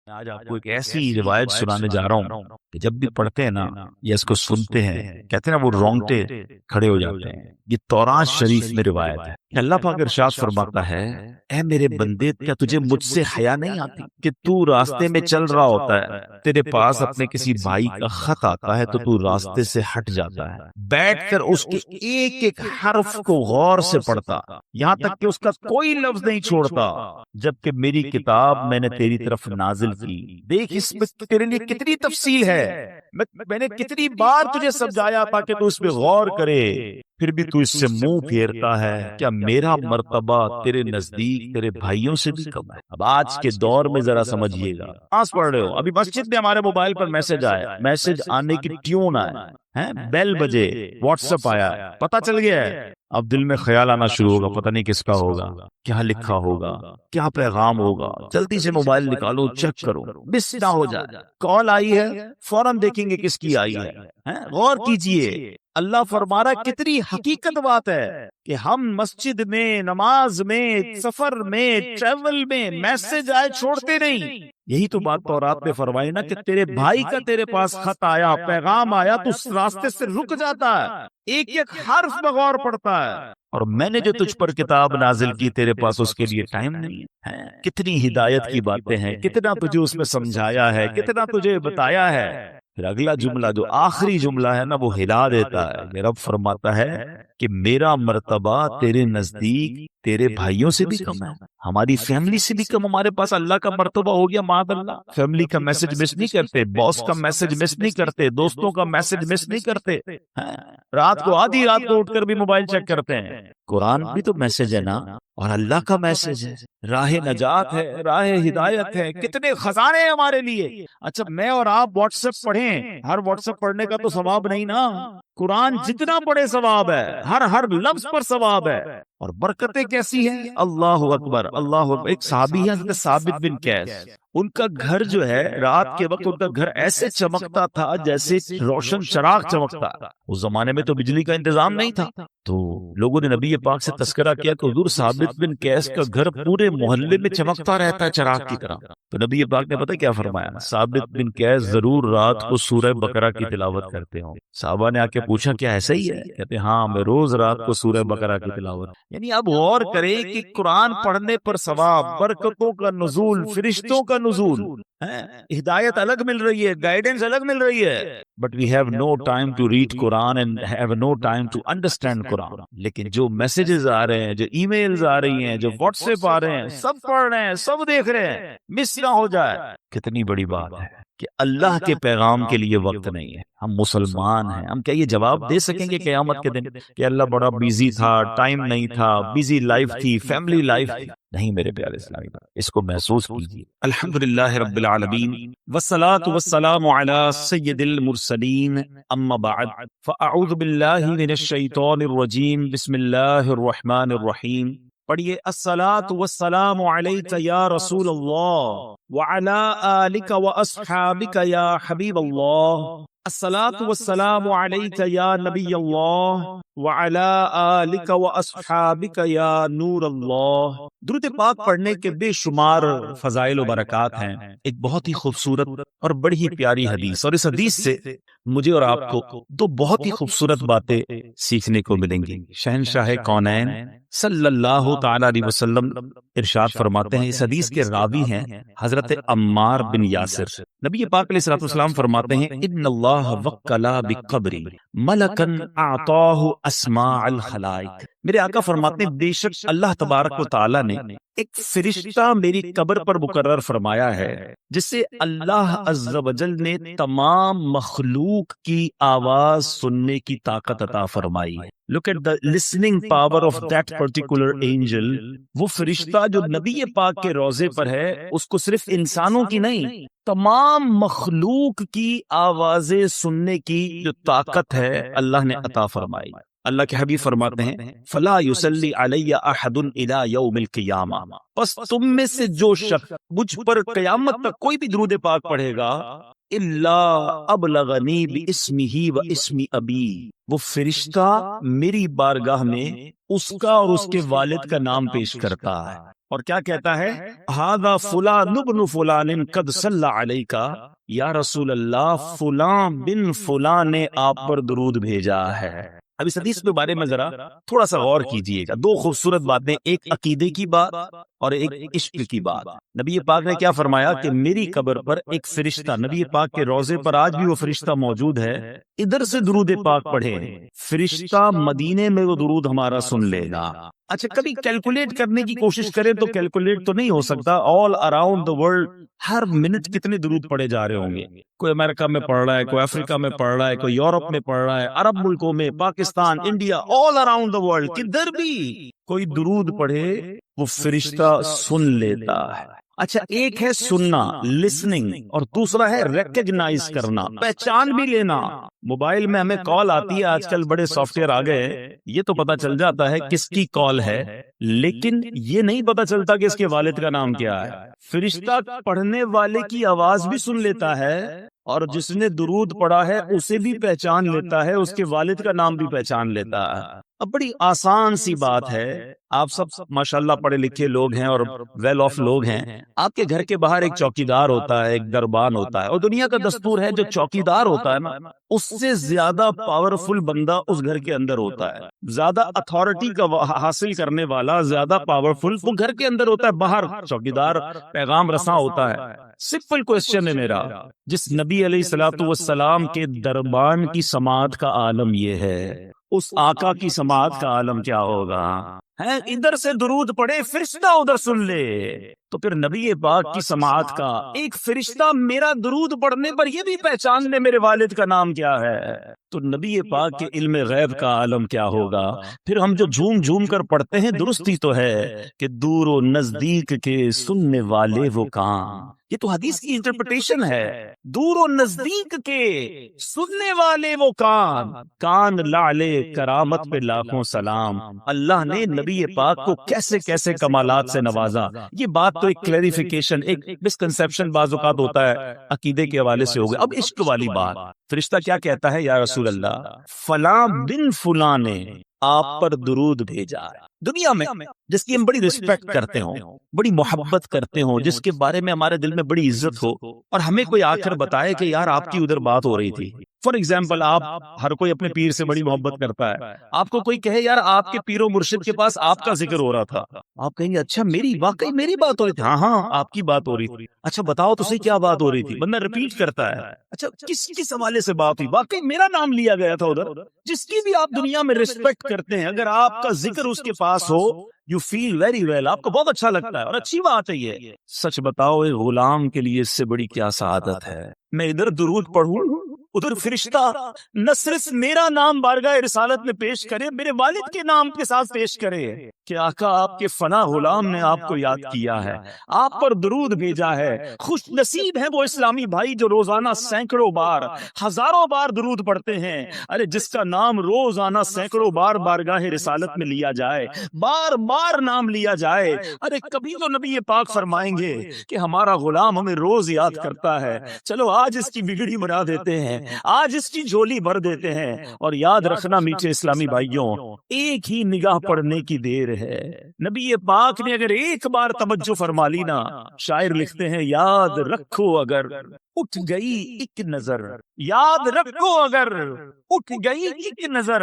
آج آپ کو ایک ایسی روایت سنانے جا رہا ہوں کہ جب بھی پڑھتے ہیں نا یا اس کو سنتے ہیں، کہتے ہیں نا وہ رونگٹے کھڑے ہو جاتے ہیں۔ یہ تورات شریف میں روایت ہے کہ اللہ پاک ارشاد فرماتا ہے، اے میرے بندے، کیا تجھے مجھ سے حیا نہیں آتی کہ تو راستے میں چل رہا ہوتا ہے، تیرے پاس اپنے کسی بھائی کا خط آتا ہے تو تو راستے سے ہٹ جاتا ہے، بیٹھ کر اس کے ایک ایک حرف کو غور سے پڑھتا، یہاں تک کہ اس کا کوئی لفظ نہیں چھوڑتا، جبکہ میری کتاب میں نے تیری طرف نازل کی، دیکھ اس میں تیرے لیے کتنی تفصیل ہے، میں نے کتنی بار تجھے سمجھایا تاکہ تو اس پہ غور کرے، پھر بھی تو اس سے منہ پھیرتا ہے۔ کیا میرا مرتبہ تیرے نزدیک تیرے بھائیوں سے بھی کم ہے؟ اب آج کے دور میں ذرا سمجھیے گا، آس پڑھ رہے ہو، ابھی مسجد میں ہمارے موبائل پر میسج آیا، میسج آنے کی ٹیون آئے، بیل بجے، واٹس ایپ آیا، پتا چل گیا ہے، اب دل میں خیال آنا شروع ہوگا، پتہ نہیں کس کا ہوگا، کیا لکھا ہوگا، کیا پیغام ہوگا، جلدی سے موبائل نکالو، چیک کرو، مس نہ ہو جائے، کال آئی ہے فوراً دیکھیں گے کس کی آئی ہے، غور کیجئے۔ اللہ فرما رہا ہے، کتنی حقیقت بات ہے کہ ہم مسجد میں، نماز میں، سفر میں، ٹریول میں میسج آئے چھوڑتے نہیں۔ یہی تو بات تورات میں فرمائی نا کہ تیرے بھائی کا تیرے پاس خط آیا، پیغام آیا، تو اس راستے سے رک جاتا ہے، ایک ایک حرف میں غور پڑتا ہے، اور میں نے جو تجھ پر کتاب نازل کی تیرے پاس اس کے لیے ٹائم نہیں ہے۔ کتنی ہدایت کی باتیں ہیں، کتنا تجھے اس میں سمجھایا ہے، کتنا تجھے بتایا ہے۔ پھر اگلا جملہ جو آخری جملہ ہے نا، وہ ہلا دیتا ہے کہ رب فرماتا ہے کہ میرا مرتبہ تیرے نزدیک تیرے بھائیوں سے بھی کم ہے، ہماری فیملی سے بھی کم۔ ہمارے پاس اللہ کا مرتبہ ہو گیا، معاذ اللہ، فیملی کا میسج مس نہیں کرتے، باس کا میسج مس نہیں کرتے، دوستوں کا میسج مس نہیں کرتے، رات کو آدھی رات کو اٹھ کر بھی موبائل چیک کرتے ہیں۔ قرآن بھی تو میسج ہے نا، اور اللہ کا میسج ہے، راہ نجات ہے، راہ ہدایت ہے، کتنے خزانے ہیں ہمارے لیے۔ اچھا، میں اور آپ واٹس ایپ پڑھیں، ہر واٹس ایپ پڑھنے کا تو ثواب نہیں نا، قرآن جتنا پڑھے ثواب ہے، ہر لفظ پر ثواب ہے، اور برکتیں کیسی ہیں، اللہ اکبر اللہ اکبر۔ ایک صحابی ہے حضرت ثابت بن قیس، ان کا گھر جو ہے رات کے وقت ان کا گھر ایسے چمکتا تھا جیسے روشن چراغ چمکتا۔ اس زمانے میں تو بجلی کا انتظام نہیں تھا، تو لوگوں نے نبی پاک سے تذکرہ کیا کہ حضور ثابت بن قیس کا گھر پورے محلے میں چمکتا رہتا ہے چراغ کی طرح۔ تو نبی پاک نے پتہ کیا فرمایا، ثابت بن قیس ضرور رات کو سورہ بقرہ کی تلاوت کرتے ہوں۔ صحابہ نے آ کے پوچھا کیا ایسا ہی ہے؟ کہتے ہاں، میں روز رات کو سورہ بقرہ کی تلاوت۔ یعنی اب غور کریں کہ قرآن پڑھنے پر ثواب، برکتوں کا نزول، فرشتوں کا نزول، ہدایت الگ مل رہی ہے، گائیڈنس الگ مل رہی ہے، but we have no time to read Quran and have no time to understand Quran. لیکن جو میسیجز آ رہے ہیں، جو ای میلز آ رہی ہیں، جو واٹس ایپ آ رہے ہیں، سب پڑھ رہے ہیں، سب دیکھ رہے ہیں، مس نہ ہو جائے۔ کتنی بڑی بات ہے کہ اللہ کے پیغام کے لیے وقت نہیں ہے۔ ہم مسلمان ہیں، ہم کیا یہ جواب دے سکیں گے قیامت کے دن کہ اللہ بڑا بیزی تھا، ٹائم نہیں تھا، بیزی لائف تھی، فیملی لائف تھی؟ نہیں میرے پیارے اسلامی بھائی، اس کو محسوس کیجیے۔ الحمدللہ رب العالمین، والصلاة والسلام علی سید المرسلین، اما بعد، فاعوذ باللہ من الشیطان الرجیم، بسم اللہ الرحمن الرحیم۔ پڑھیے، الصلاۃ والسلام علیک یا رسول اللہ وعلی آلک واصحابک یا حبیب اللہ، الصلاۃ والسلام علیک یا نبی اللہ وعلی آلک واصحابک یا نور اللہ۔ درود پاک پڑھنے کے بے شمار فضائل و برکات ہیں۔ ایک بہت ہی خوبصورت اور بڑی ہی پیاری حدیث، اور اس حدیث سے مجھے اور آپ کو دو بہت ہی خوبصورت باتیں سیکھنے کو ملیں گی۔ شہنشاہ کونین صلی اللہ تعالی علیہ وسلم ارشاد فرماتے ہیں، اس حدیث کے راوی ہیں حضرت عمار بن یاسر۔ نبی پاک علیہ الصلوۃ والسلام فرماتے ہیں، ان اللہ وکل بقبری ملکا اعطاہ اسماء الخلائق۔ میرے آقا فرماتے ہیں، بے شک اللہ تبارک و تعالی نے ایک فرشتہ میری قبر پر مقرر فرمایا ہے، جس سے اللہ عز و جل نے تمام مخلوق کی آواز سننے کی طاقت عطا فرمائی ہے۔ Look at the listening power of that particular angel۔ وہ فرشتہ جو نبی پاک کے روضے پر ہے، اس کو صرف انسانوں کی نہیں، تمام مخلوق کی آوازیں سننے کی جو طاقت ہے اللہ نے عطا فرمائی۔ اللہ کے حبیب فرماتے ہیں، فلا یصلی علی احد الی یوم القیامہ، پس تم میں سے جو شخص مجھ پر قیامت تک کوئی بھی درود پاک پڑھے گا، الا ابلغنی باسمہ و اسم ابی، وہ فرشتہ میری بارگاہ میں اس کا اور اس کے والد کا نام پیش کرتا ہے۔ اور کیا کہتا ہے؟ ھذا فلان ابن فلان قد صلی علیکا، یا رسول اللہ فلاں بن فلاں نے آپ پر درود بھیجا ہے۔ اب اس حدیث کے بارے میں ذرا تھوڑا سا غور کیجئے گا، دو خوبصورت باتیں، ایک عقیدے کی بات اور ایک عشق کی بات۔ نبی پاک نے کیا فرمایا کہ میری قبر پر ایک فرشتہ، نبی پاک کے روضے پر آج بھی وہ فرشتہ موجود ہے، ادھر سے درود پاک پڑھے، فرشتہ مدینے میں وہ درود ہمارا سن لے گا۔ اچھا کبھی کیلکولیٹ کرنے کی کوشش کریں تو کیلکولیٹ تو نہیں ہو سکتا، all around the world Hare minute کتنے درود پڑے جا رہے ہوں گے، کوئی امریکہ میں پڑھ رہا ہے، کوئی افریقہ میں پڑھ رہا ہے، کوئی یورپ میں پڑھ رہا ہے، عرب ملکوں میں، Pakistan, India, all around the world کدھر بھی کوئی درود پڑھے وہ فرشتہ سن لیتا ہے۔ اچھا ایک ہے سننا، لسننگ، اور دوسرا ہے ریکگنائز کرنا، پہچان بھی لینا۔ موبائل میں ہمیں کال آتی ہے، آج کل بڑے سافٹ ویئر آ گئے، یہ تو پتا چل جاتا ہے کس کی کال ہے، لیکن یہ نہیں پتا چلتا کہ اس کے والد کا نام کیا ہے۔ فرشتہ پڑھنے والے کی آواز بھی سن لیتا ہے، اور جس نے درود پڑھا ہے اسے بھی پہچان لیتا ہے، اس کے والد کا نام بھی پہچان لیتا ہے۔ اب بڑی آسان سی بات ہے، آپ سب ماشاءاللہ پڑھے لکھے لوگ ہیں اور ویل آف لوگ ہیں، آپ کے گھر کے باہر ایک چوکیدار ہوتا ہے، ایک دربان ہوتا ہے، اور دنیا کا دستور ہے جو چوکیدار ہوتا ہے نا، اس سے زیادہ پاورفل بندہ اس گھر کے اندر ہوتا ہے، زیادہ اتھارٹی کا حاصل کرنے والا، زیادہ پاورفل وہ گھر کے اندر ہوتا ہے، باہر چوکیدار پیغام رساں ہوتا ہے۔ سمپل کوسچن ہے میرا، جس نبی علیہ الصلوۃ والسلام کے دربان کی سماعت کا عالم یہ ہے، اس آقا کی سماعت کا عالم کیا ہوگا؟ ہے ادھر سے درود پڑے، فرشتہ ادھر سن لے، تو پھر نبی پاک کی سماعت کا ایک فرشتہ میرا درود پڑھنے پر یہ بھی پہچان لے میرے والد کا نام کیا ہے، تو نبی پاک کے علم غیب کا عالم کیا ہوگا؟ پھر ہم جو جھوم جھوم کر پڑھتے ہیں، درستی تو ہے کہ دور و نزدیک کے سننے والے وہ کان، یہ تو حدیث کی انٹرپریٹیشن ہے، دور و نزدیک کے سننے والے وہ کان لعلے کرامت پہ لاکھوں سلام۔ اللہ نے نبی پاک کو کیسے کیسے کمالات سے نوازا، یہ بات تو ایک کلیریفیکیشن، ایک مسکنسیپشن بعض اوقات ہوتا ہے، عقیدے کے حوالے سے ہو گیا۔ اب عشق والی بات، فرشتہ کیا کہتا ہے؟ یا رسول اللہ فلاں بن فلاں نے آپ پر درود بھیجا ہے۔ دنیا میں جس کی ہم بڑی رسپیکٹ کرتے ہوں، بڑی محبت کرتے ہوں، جس کے بارے میں ہمارے دل میں بڑی عزت ہو، اور ہمیں کوئی آ کر بتائے کہ یار آپ کی ادھر بات ہو رہی تھی، فار ایگزامپل آپ، ہر کوئی اپنے پیر سے بڑی محبت کرتا ہے، آپ کو کوئی کہے یار آپ کے پیر و مرشد کے پاس آپ کا ذکر ہو رہا تھا، آپ کہیں گے اچھا واقعی میری بات ہو رہی تھی؟ ہاں ہاں آپ کی بات ہو رہی تھی۔ اچھا بتاؤ تو صحیح کیا بات ہو رہی تھی؟ بندہ ریپیٹ کرتا ہے، اچھا کس حوالے سے بات ہوئی؟ واقعی میرا نام لیا گیا تھا ادھر۔ جس کی بھی آپ دنیا میں ریسپیکٹ کرتے ہیں، اگر آپ کا ذکر اس کے پاس ہو، یو فیل ویری ویل، آپ کو بہت اچھا لگتا ہے، اور اچھی بات ہے یہ۔ سچ بتاؤ ایک غلام کے لیے اس سے بڑی کیا سعادت ہے؟ میں ادھر درود پڑھوں، ادھر فرشتہ نہ صرف میرا نام بارگاہ رسالت میں پیش کرے، میرے والد کے نام کے ساتھ پیش کرے کہ آقا آپ کے فنا غلام نے آپ کو یاد کیا ہے، آپ پر درود بھیجا ہے۔ خوش نصیب ہیں وہ اسلامی بھائی جو روزانہ سینکڑوں بار، ہزاروں بار درود پڑھتے ہیں۔ ارے جس کا نام روزانہ سینکڑوں بار بارگاہ رسالت میں لیا جائے، بار بار نام لیا جائے، ارے کبھی تو نبی پاک فرمائیں گے کہ ہمارا غلام ہمیں روز یاد کرتا ہے، چلو آج اس کی بگڑی بنا دیتے ہیں، آج اس کی جھولی بھر دیتے ہیں۔ اور یاد رکھنا میٹھے اسلامی بھائیوں، ایک ہی نگاہ پڑھنے کی دیر ہے، نبی پاک نے اگر ایک بار توجہ فرما لی نا، شاعر لکھتے ہیں یاد رکھو اگر اٹھ گئی ایک نظر، یاد رکھو اگر اٹھ گئی ایک نظر،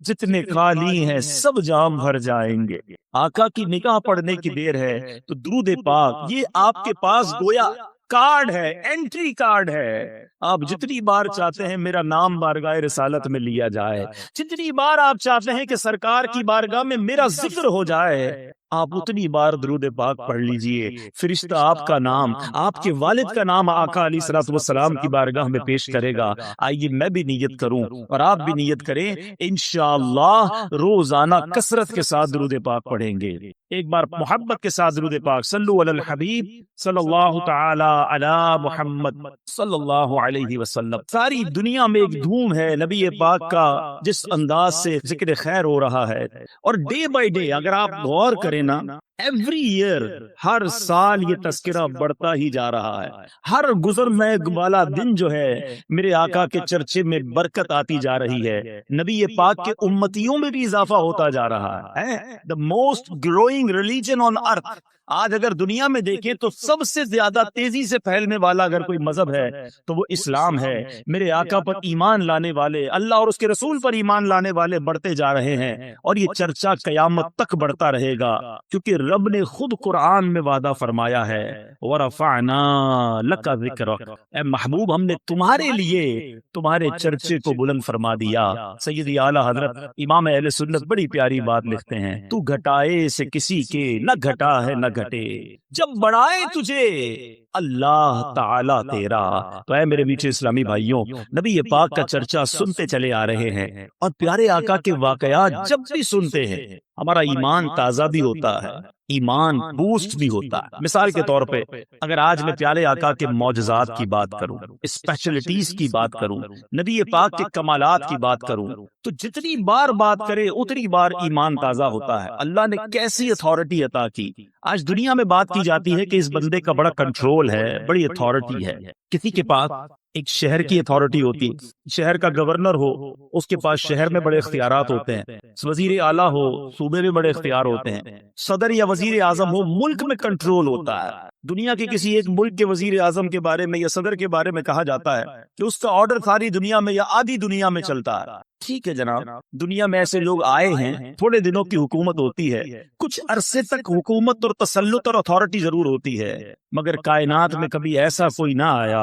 جتنے خالی ہیں سب جام بھر جائیں گے۔ آقا کی نگاہ پڑھنے کی دیر ہے، تو درود پاک یہ آپ کے پاس گویا کارڈ ہے، انٹری کارڈ ہے۔ آپ جتنی بار چاہتے ہیں میرا نام بارگاہ رسالت میں لیا جائے، جتنی بار آپ چاہتے ہیں کہ سرکار کی بارگاہ میں میرا ذکر ہو جائے، آپ اتنی بار درود پاک پڑھ لیجئے، فرشتہ آپ کا نام، آپ کے والد کا نام آقا علیہ الصلوۃ والسلام کی بارگاہ میں پیش کرے گا۔ آئیے میں بھی نیت کروں اور آپ بھی نیت کریں، انشاءاللہ روزانہ کثرت کے ساتھ درود پاک پڑھیں گے۔ ایک بار محبت کے ساتھ درود پاک، صلو علی الحبیب صلی اللہ تعالی علی محمد صلی اللہ علیہ وسلم۔ ساری دنیا میں ایک دھوم ہے نبی پاک کا، جس انداز سے ذکر خیر ہو رہا ہے، اور ڈے بائی ڈے اگر آپ غور کریں نا، ایوری ایئر، ہر سال یہ تذکرہ بڑھتا ہی جا رہا ہے. ہر گزرنے والا دن جو ہے میرے آقا کے چرچے میں برکت آتی جا رہی ہے. نبی پاک کے امتیوں میں بھی اضافہ ہوتا جا رہا ہے. The most growing religion on earth. آج اگر دنیا میں دیکھیں تو سب سے زیادہ تیزی سے پھیلنے والا اگر کوئی مذہب ہے تو وہ اسلام ہے. میرے آقا پر ایمان لانے والے، اللہ اور اس کے رسول پر ایمان لانے والے بڑھتے جا رہے ہیں، اور یہ چرچا قیامت تک بڑھتا رہے گا، کیونکہ رب نے خود قرآن میں وعدہ فرمایا ہے وَرَفَعْنَا لَكَ ذِكْرَكَ، اے محبوب ہم نے تمہارے لیے تمہارے چرچے کو بلند فرما دیا. سیدی اعلیٰ حضرت امام اہل سنت بڑی پیاری بات لکھتے ہیں، تو گھٹائے سے کسی کے نہ گھٹا ہے نہ گھٹے، جب بڑھائے تجھے اللہ تعالیٰ تیرا. تو اے میرے میٹھے اسلامی بھائیوں، نبی پاک کا چرچا سنتے چلے آ رہے ہیں، اور پیارے آقا کے واقعات جب بھی سنتے ہیں ہمارا ایمان تازہ بھی ہوتا ہے، ایمان بوسٹ بھی ہوتا ہے. مثال کے طور پہ اگر آج میں پیارے آقا کے معجزات کی بات کروں، اسپیشلٹیز کی بات کروں، نبی پاک کے کمالات کی بات کروں، تو جتنی بار بات کرے اتنی بار ایمان تازہ ہوتا ہے. اللہ نے کیسی اتھارٹی عطا کی. آج دنیا میں بات کی جاتی ہے کہ اس بندے کا بڑا کنٹرول ہے، بڑی اتھارٹی ہے. کسی کے پاس ایک شہر کی اتھارٹی ہوتی ہے، شہر کا گورنر ہو اس کے پاس شہر میں بڑے اختیارات ہوتے ہیں، وزیر اعلیٰ ہو صوبے میں بڑے اختیار ہوتے ہیں، صدر یا وزیر اعظم ہو ملک میں کنٹرول ہوتا ہے. دنیا کے کسی ایک ملک کے وزیر اعظم کے بارے میں یا صدر کے بارے میں کہا جاتا ہے کہ اس کا آرڈر ساری دنیا میں یا آدھی دنیا میں چلتا ہے. ٹھیک ہے جناب، دنیا میں ایسے لوگ آئے ہیں، تھوڑے دنوں کی حکومت ہوتی ہے، کچھ عرصے تک حکومت اور تسلط اور اتھارٹی ضرور ہوتی ہے، مگر کائنات میں کبھی ایسا کوئی نہ آیا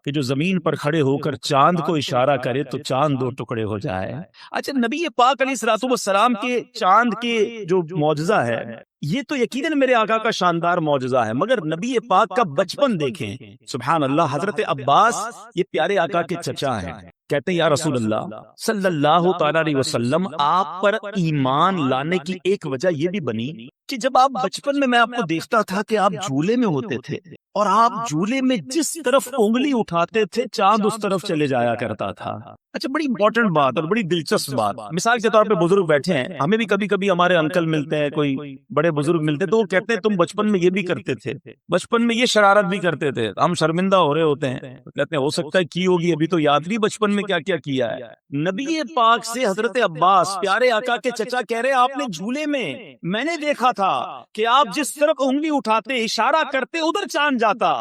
کہ جو زمین پر کھڑے ہو کر چاند کو اشارہ کرے تو چاند دو ٹکڑے ہو جائے. اچھا، نبی پاک علیہ الصلوۃ والسلام کے چاند کے جو معجزہ ہے یہ تو یقیناً میرے آقا کا شاندار معجزہ ہے، مگر نبی پاک کا بچپن دیکھیں. سبحان اللہ، حضرت عباس یہ پیارے آقا کے چچا ہیں. کہتے ہیں یا رسول اللہ صلی اللہ تعالی علیہ وسلم، آپ پر ایمان لانے کی ایک وجہ یہ بھی بنی کہ جب آپ بچپن میں آپ کو دیکھتا تھا کہ آپ جھولے میں ہوتے تھے، اور آپ جھولے میں جس طرف انگلی اٹھاتے تھے چاند اس طرف چلے جایا کرتا تھا. اچھا، بڑی امپورٹنٹ بات اور بڑی دلچسپ بات. مثال کے طور پہ بزرگ بیٹھے ہیں، ہمیں بھی کبھی کبھی ہمارے انکل ملتے ہیں، کوئی بڑے بزرگ ملتے ہیں تو وہ کہتے ہیں تم بچپن میں یہ بھی کرتے تھے، بچپن میں یہ شرارت بھی کرتے تھے. ہم شرمندہ ہو رہے ہوتے ہیں، کہتے ہیں ہو سکتا ہے کی ہوگی، ابھی تو یاد نہیں بچپن میں کیا کیا کیا ہے. نبی پاک سے حضرت عباس پیارے آقا کے چچا کہہ رہے آپ نے جھولے میں نے دیکھا تھا کہ آپ جس طرف انگلی اٹھاتے اشارہ کرتے ادھر چاند جاتا.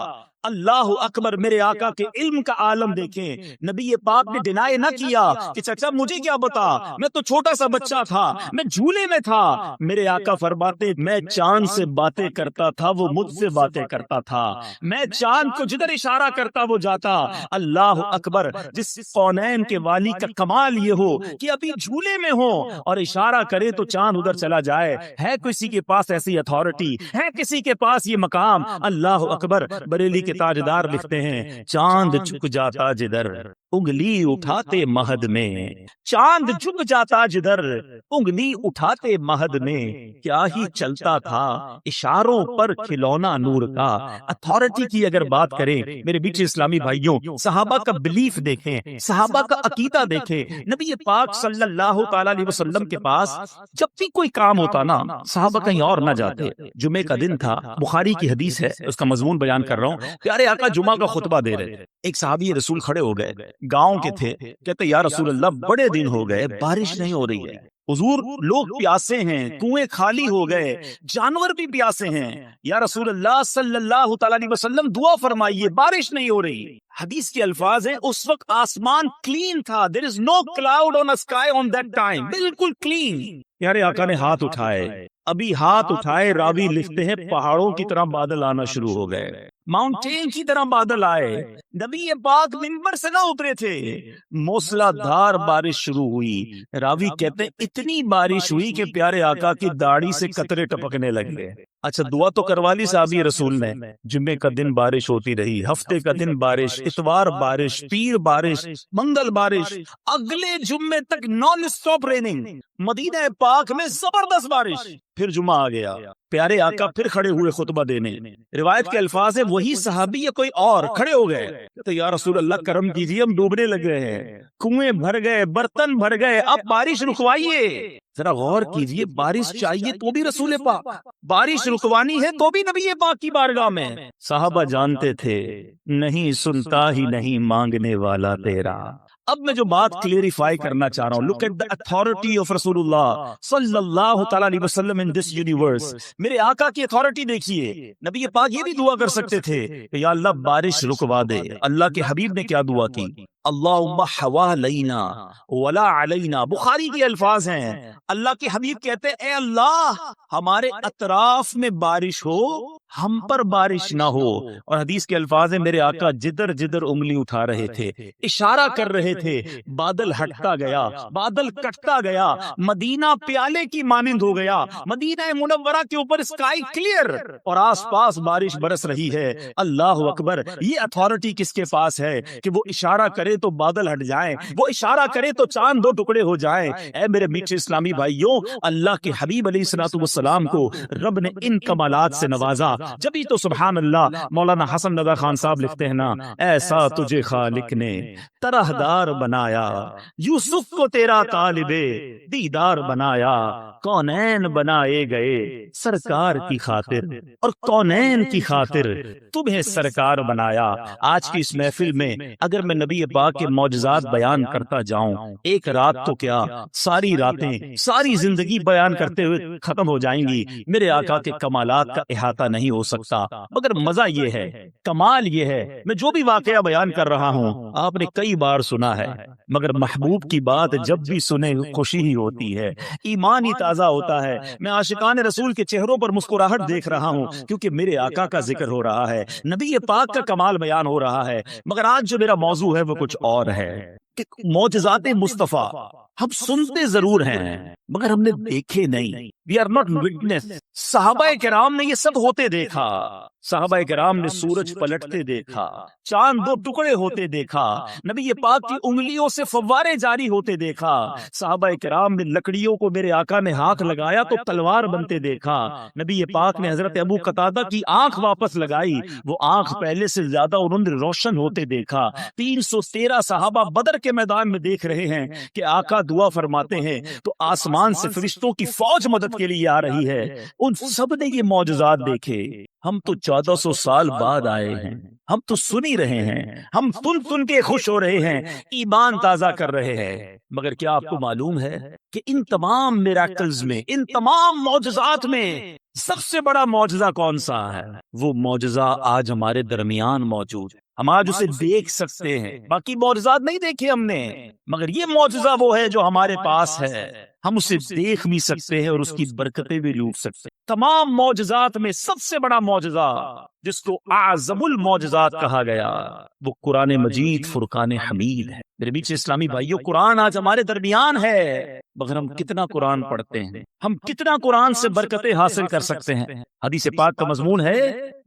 اللہ اکبر، میرے آقا کے علم کا عالم دیکھیں. نبی پاک نے ڈینائی نہ کیا کہ چچا مجھے کیا بتا، میں تو چھوٹا سا بچہ تھا، میں جھولے میں تھا. میرے آقا فرماتے میں چاند سے باتیں کرتا تھا، وہ مجھ سے باتیں کرتا تھا، میں چاند کو جدھر اشارہ کرتا وہ جاتا. اللہ اکبر، جس کونین کے والی کا کمال یہ ہو کہ ابھی جھولے میں ہو اور اشارہ کرے تو چاند ادھر چلا جائے. ہے کسی کے پاس ایسی اتھارٹی، ہے کسی کے پاس یہ مقام. اللہ اکبر. بریلی کے تاجدار لکھتے ہیں چاند جھک جاتا جدھر انگلی اٹھاتے مہد میں، چاند جھک جاتا جدھر انگلی اٹھاتے مہد میں، کیا ہی چلتا تھا اشاروں پر کھلونا نور کا. اتھارٹی کی اگر بات کریں میرے بیچ اسلامی بھائیوں، صحابہ کا بلیف دیکھیں، صحابہ کا عقیدہ دیکھیں. نبی پاک صلی اللہ تعالی علیہ وسلم کے پاس جب بھی کوئی کام ہوتا نا صحابہ کہیں اور نہ جاتے. جمعے کا دن تھا، بخاری کی حدیث ہے، اس کا مضمون بیان کر رہا ہوں. پیارے آقا جمعہ کا خطبہ دے رہے تھے، ایک صحابی رسول کھڑے ہو گئے، گاؤں کے تھے، کہتے یا رسول اللہ بڑے دن ہو گئے بارش نہیں ہو رہی ہے، حضور لوگ پیاسے ہیں، کنویں خالی ہو گئے، جانور بھی پیاسے ہیں، یا رسول اللہ صلی اللہ تعالی علیہ وسلم دعا فرمائیے بارش نہیں ہو رہی. حدیث کے الفاظ ہیں اس وقت آسمان کلین تھا، there is no cloud on a sky on that time، بالکل کلین. پیارے آقا نے ہاتھ اٹھائے، ابھی ہاتھ اٹھائے راوی لکھتے ہیں پہاڑوں کی طرح بادل آنا شروع ہو گئے، ماؤنٹین کی طرح بادل آئے. نبی پاک منبر سے نہ اترے تھے، موسلا دھار بارش شروع ہوئی. راوی کہتے ہیں اتنی بارش ہوئی کہ پیارے آقا کی داڑھی سے قطرے ٹپکنے لگے. اچھا، دعا تو کروا لی صحابی رسول نے. جمعے کا دن بارش ہوتی رہی، ہفتے کا دن بارش، اتوار بارش، پیر بارش، منگل بارش، اگلے جمعے تک نان اسٹاپ ریننگ. مدینہ پاک میں زبردست بارش. پھر جمعہ آ گیا، پیارے آقا پھر کھڑے ہوئے خطبہ دینے. روایت کے الفاظ ہے وہی صحابی یا کوئی اور کھڑے ہو گئے، تو یا رسول اللہ کرم کیجیے، ہم ڈوبنے لگ گئے ہیں، کنویں بھر گئے، برتن بھر گئے، اب بارش رکوائیے. ذرا غور کیجیے، بارش چاہیے تو بھی رسول پاک، بارش رکوانی ہے تو بھی نبی پاک کی بارگاہ میں. صحابہ جانتے تھے نہیں سنتا ہی نہیں مانگنے والا تیرا. اب میں جو بات کلیریفائی کرنا چاہ رہا ہوں، look at the authority of رسول اللہ صلی اللہ تعالی علیہ وسلم ان دس یونیورس. میرے آقا کی اتھارٹی دیکھیے. نبی پاک یہ بھی دعا کر سکتے تھے کہ یا اللہ بارش رکوا دے. اللہ کے حبیب نے کیا دعا کی؟ اللہم حوالینا ولا علینا. بخاری کے الفاظ ہیں، اللہ کے حبیب کہتے ہیں اے اللہ ہمارے اطراف میں بارش ہو، ہم پر بارش نہ ہو. اور حدیث کے الفاظ ہیں میرے آقا جدھر جدھر انگلی اٹھا رہے تھے، اشارہ کر رہے تھے، بادل ہٹتا گیا، بادل کٹتا گیا، مدینہ پیالے کی مانند ہو گیا، مدینہ منورہ کے اوپر اسکائی کلیئر اور آس پاس بارش برس رہی ہے. اللہ اکبر. یہ اتھارٹی کس کے پاس ہے کہ وہ اشارہ کرے تو بادل ہٹ جائیں، وہ اشارہ کرے تو چاند دو ٹکڑے ہو جائیں. اے میرے میٹھے اسلامی بھائیوں، اللہ کے حبیب علیہ الصلوۃ والسلام کو رب نے ان کمالات سے نوازا. جبھی تو سبحان اللہ مولانا حسن رضا خان صاحب لکھتے ہیں نا، ایسا تجھے خالق نے طرحدار بنایا، یوسف کو تیرا طالب دیدار بنایا، کونین بنائے گئے سرکار کی خاطر اور کونین کی خاطر تمہیں سرکار بنایا. آج کی اس محفل میں اگر میں نبی پاک کے معجزات بیان کرتا جاؤں، ایک رات تو کیا ساری راتیں، ساری زندگی بیان کرتے ہوئے ختم ہو جائیں گی. میرے آقا کے کمالات کا احاطہ نہیں ہو سکتا. مگر مزہ یہ ہے، کمال یہ ہے، میں جو بھی واقعہ بیان کر رہا ہوں آپ نے کئی بار سنا ہے، مگر محبوب کی بات جب بھی سنے خوشی ہی ہوتی ہے، ایمان ہی تازہ ہوتا ہے. میں عاشقان رسول کے چہروں پر مسکراہٹ دیکھ رہا ہوں کیونکہ میرے آقا کا ذکر ہو رہا ہے، نبی پاک کا کمال بیان ہو رہا ہے. مگر آج جو میرا موضوع ہے وہ کچھ اور ہے کہ معجزات مصطفیٰ ہم سنتے ضرور ہیں مگر ہم نے دیکھے نہیں. We are not witness. صحابہ کرام نے یہ سب ہوتے دیکھا. صحابہ کرام نے سورج پلٹتے دیکھا، چاند دو ٹکڑے ہوتے دیکھا، نبی پاک کی انگلیوں سے فوارے جاری ہوتے دیکھا. صحابہ کرام نے لکڑیوں کو میرے آقا نے ہاتھ لگایا تو تلوار بنتے دیکھا. نبی پاک نے حضرت ابو قتادہ کی آنکھ واپس لگائی، وہ آنکھ پہلے سے زیادہ انہوں نے روشن ہوتے دیکھا. 313 صحابہ بدر کے میدان میں دیکھ رہے ہیں کہ آقا دعا فرماتے ہیں تو آسمان سے فرشتوں کی فوج مدد کے لیے آ رہی ہے. ان سب نے یہ معجزات دیکھے. ہم تو 1400 سال بعد آئے ہیں، ہم تو سن ہی رہے ہیں، ہم سن کے خوش ہو رہے ہیں، ایمان تازہ کر رہے ہیں. مگر کیا آپ کو معلوم ہے کہ ان تمام میراکلز میں، ان تمام معجزات میں سب سے بڑا معجزہ کون سا ہے؟ وہ معجزہ آج ہمارے درمیان موجود ہے. ہم آج اسے دیکھ سکتے ہیں. باقی معجزات نہیں دیکھے ہم نے، مگر یہ معجزہ وہ ہے جو ہمارے پاس ہے. ہم اسے دیکھ بھی سکتے ہیں اور اس کی برکتیں بھی لوٹ سکتے ہیں. تمام معجزات میں سب سے بڑا معجزہ جس کو اعظم المعجزات کہا گیا وہ قرآن مجید فرقان حمید ہے. میرے بیچ اسلامی بھائیوں، قرآن آج ہمارے درمیان ہے مگر ہم کتنا قرآن پڑھتے ہیں، ہم کتنا قرآن سے برکتیں حاصل کر سکتے ہیں؟ حدیث پاک کا مضمون ہے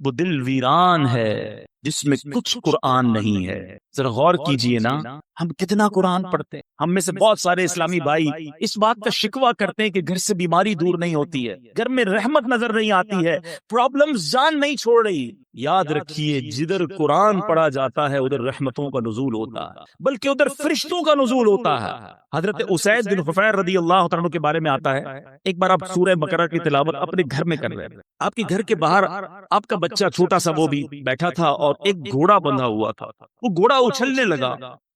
وہ دل ویران ہے جس میں کچھ قرآن نہیں ہے. ذرا غور کیجئے نا، ہم کتنا قرآن پڑھتے ہیں. ہم میں سے بہت سارے اسلامی بھائی اس بات کا شکوہ کرتے ہیں کہ گھر سے بیماری دور نہیں ہوتی ہے، گھر میں رحمت نظر نہیں آتی ہے، پرابلمز جان نہیں چھوڑ رہی. یاد رکھیے جدھر قرآن پڑھا جاتا ہے ادھر رحمتوں کا نزول ہوتا ہے، بلکہ ادھر فرشتوں کا نزول ہوتا ہے. حضرت اسید بن حفیر رضی اللہ عنہ کے بارے میں آتا ہے، ایک بار آپ سورہ بقرہ کی تلاوت اپنے گھر میں کر رہے ہیں، آپ کے گھر کے باہر آپ کا بچہ چھوٹا سا وہ بھی بیٹھا تھا اور ایک گھوڑا بندھا ہوا تھا. وہ گھوڑا اچھلنے لگا.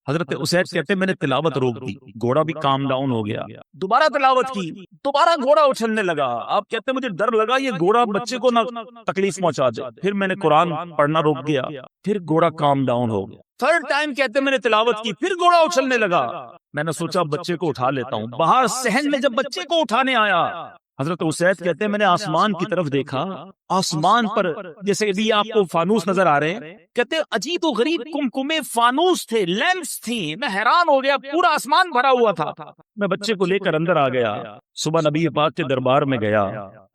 حضرت اسید کہتے ہیں میں نے تلاوت روک دی، گھوڑا بھی کام ڈاؤن ہو گیا. دوبارہ تلاوت کی، دوبارہ گھوڑا اچھلنے لگا. آپ کہتے ہیں مجھے ڈر لگا یہ گھوڑا بچے کو نہ تکلیف پہنچا دے. پھر میں نے قرآن پڑھنا روک دیا، پھر گھوڑا کام ڈاؤن ہو گیا. تھرڈ ٹائم کہتے ہیں میں نے تلاوت کی، پھر گھوڑا اچھلنے لگا. میں نے سوچا بچے کو اٹھا لیتا ہوں. باہر صحن میں جب بچے کو اٹھانے آیا، حضرت اسید کہتے ہیں میں نے آسمان کی طرف دیکھا، آسمان پر جیسے ابھی آپ کو فانوس نظر آ رہے ہیں، کہتے ہیں عجیب و غریب کمکمے فانوس تھے، لیمپس تھی. میں حیران ہو گیا، پورا آسمان بھرا ہوا تھا. میں بچے کو لے کر اندر آ گیا. صبح نبی پاک کے دربار میں گیا،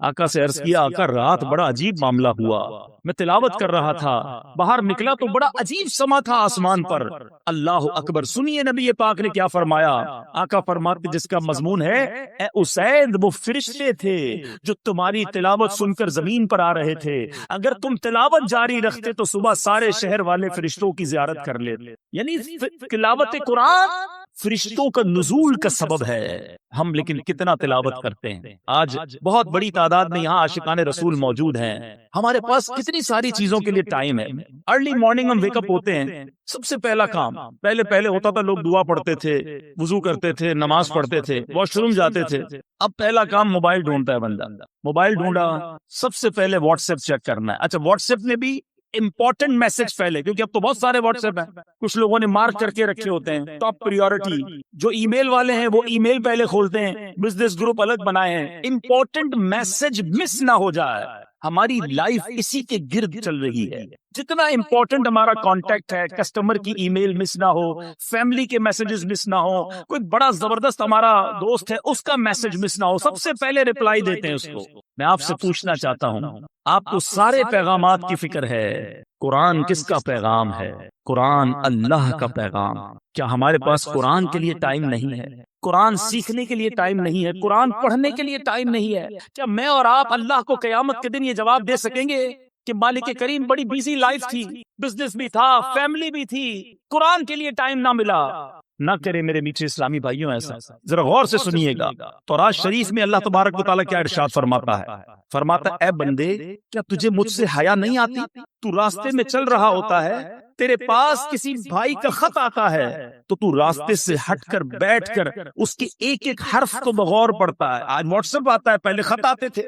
آقا سے عرض کیا آقا رات بڑا عجیب معاملہ ہوا. میں تلاوت کر رہا تھا، باہر نکلا تو بڑا عجیب سما تھا آسمان پر. اللہ اکبر. سنیے نبی پاک نے کیا فرمایا. آقا فرماتے جس کا مضمون ہے اے اسید وہ فرشتے تھے جو تمہاری تلاوت سن کر زمین پر آ رہے تھے. اگر تم تلاوت جاری رکھتے تو صبح سارے شہر والے فرشتوں کی زیارت کر لیتے. یعنی تلاوت قرآن فرشتوں کا نزول کا سبب ہے. ہم لیکن کتنا تلاوت کرتے ہیں. آج بہت بڑی تعداد میں یہاں عاشقان رسول موجود ہیں. ہمارے پاس کتنی ساری چیزوں کے لیے ٹائم ہے. ارلی مارننگ ہم ویک اپ ہوتے ہیں، سب سے پہلا کام پہلے ہوتا تھا لوگ دعا پڑھتے تھے، وضو کرتے تھے، نماز پڑھتے تھے، واش روم جاتے تھے. اب پہلا کام موبائل ڈھونڈتا ہے بندہ. موبائل ڈھونڈا، سب سے پہلے واٹس ایپ چیک کرنا ہے. اچھا واٹس ایپ میں بھی امپورٹنٹ میسج پہلے، کیونکہ اب تو بہت سارے واٹس ایپ ہیں، کچھ لوگوں نے مارک کر کے رکھے ہوتے ہیں ٹاپ پریورٹی. جو ای میل والے ہیں وہ ای میل پہلے کھولتے ہیں، بزنس گروپ الگ بنائے ہیں. امپورٹنٹ میسج مس نہ ہو جائے. ہماری لائف اسی کے گرد چل رہی ہے. جتنا امپورٹنٹ ہمارا کانٹیکٹ ہے، کسٹمر کی ای میل مس نہ ہو، فیملی کے میسجز مس نہ ہو، کوئی بڑا زبردست ہمارا دوست ہے اس کا میسج مس نہ ہو، سب سے پہلے ریپلائی دیتے ہیں اس کو. میں آپ سے پوچھنا چاہتا ہوں، آپ کو سارے پیغامات کی فکر ہے، قرآن کس کا پیغام ہے؟ قرآن اللہ کا پیغام. کیا ہمارے پاس قرآن کے لیے ٹائم نہیں ہے؟ قرآن سیکھنے کے لیے ٹائم نہیں ہے؟ قرآن پڑھنے کے لیے ٹائم نہیں ہے؟ کیا میں اور آپ اللہ کو قیامت کے دن یہ جواب دے سکیں گے کہ مالک کریم بڑی بیزی لائف تھی، بزنس بھی تھا، فیملی بھی تھی، قرآن کے لیے ٹائم نہ ملا؟ نہ کرے میرے میٹھے اسلامی بھائیوں ایسا. ذرا غور سے سنیے گا. تورات شریف میں اللہ تبارک و تعالیٰ کیا ارشاد فرماتا ہے؟ فرماتا اے بندے کیا تجھے مجھ سے حیا نہیں آتی؟ تو راستے میں چل رہا ہوتا ہے، تیرے پاس کسی بھائی کا خط آتا ہے تو تو راستے سے ہٹ کر بیٹھ کر اس کے ایک ایک حرف کو بغور پڑھتا ہے. آج واٹس ایپ آتا ہے، پہلے خط آتے تھے.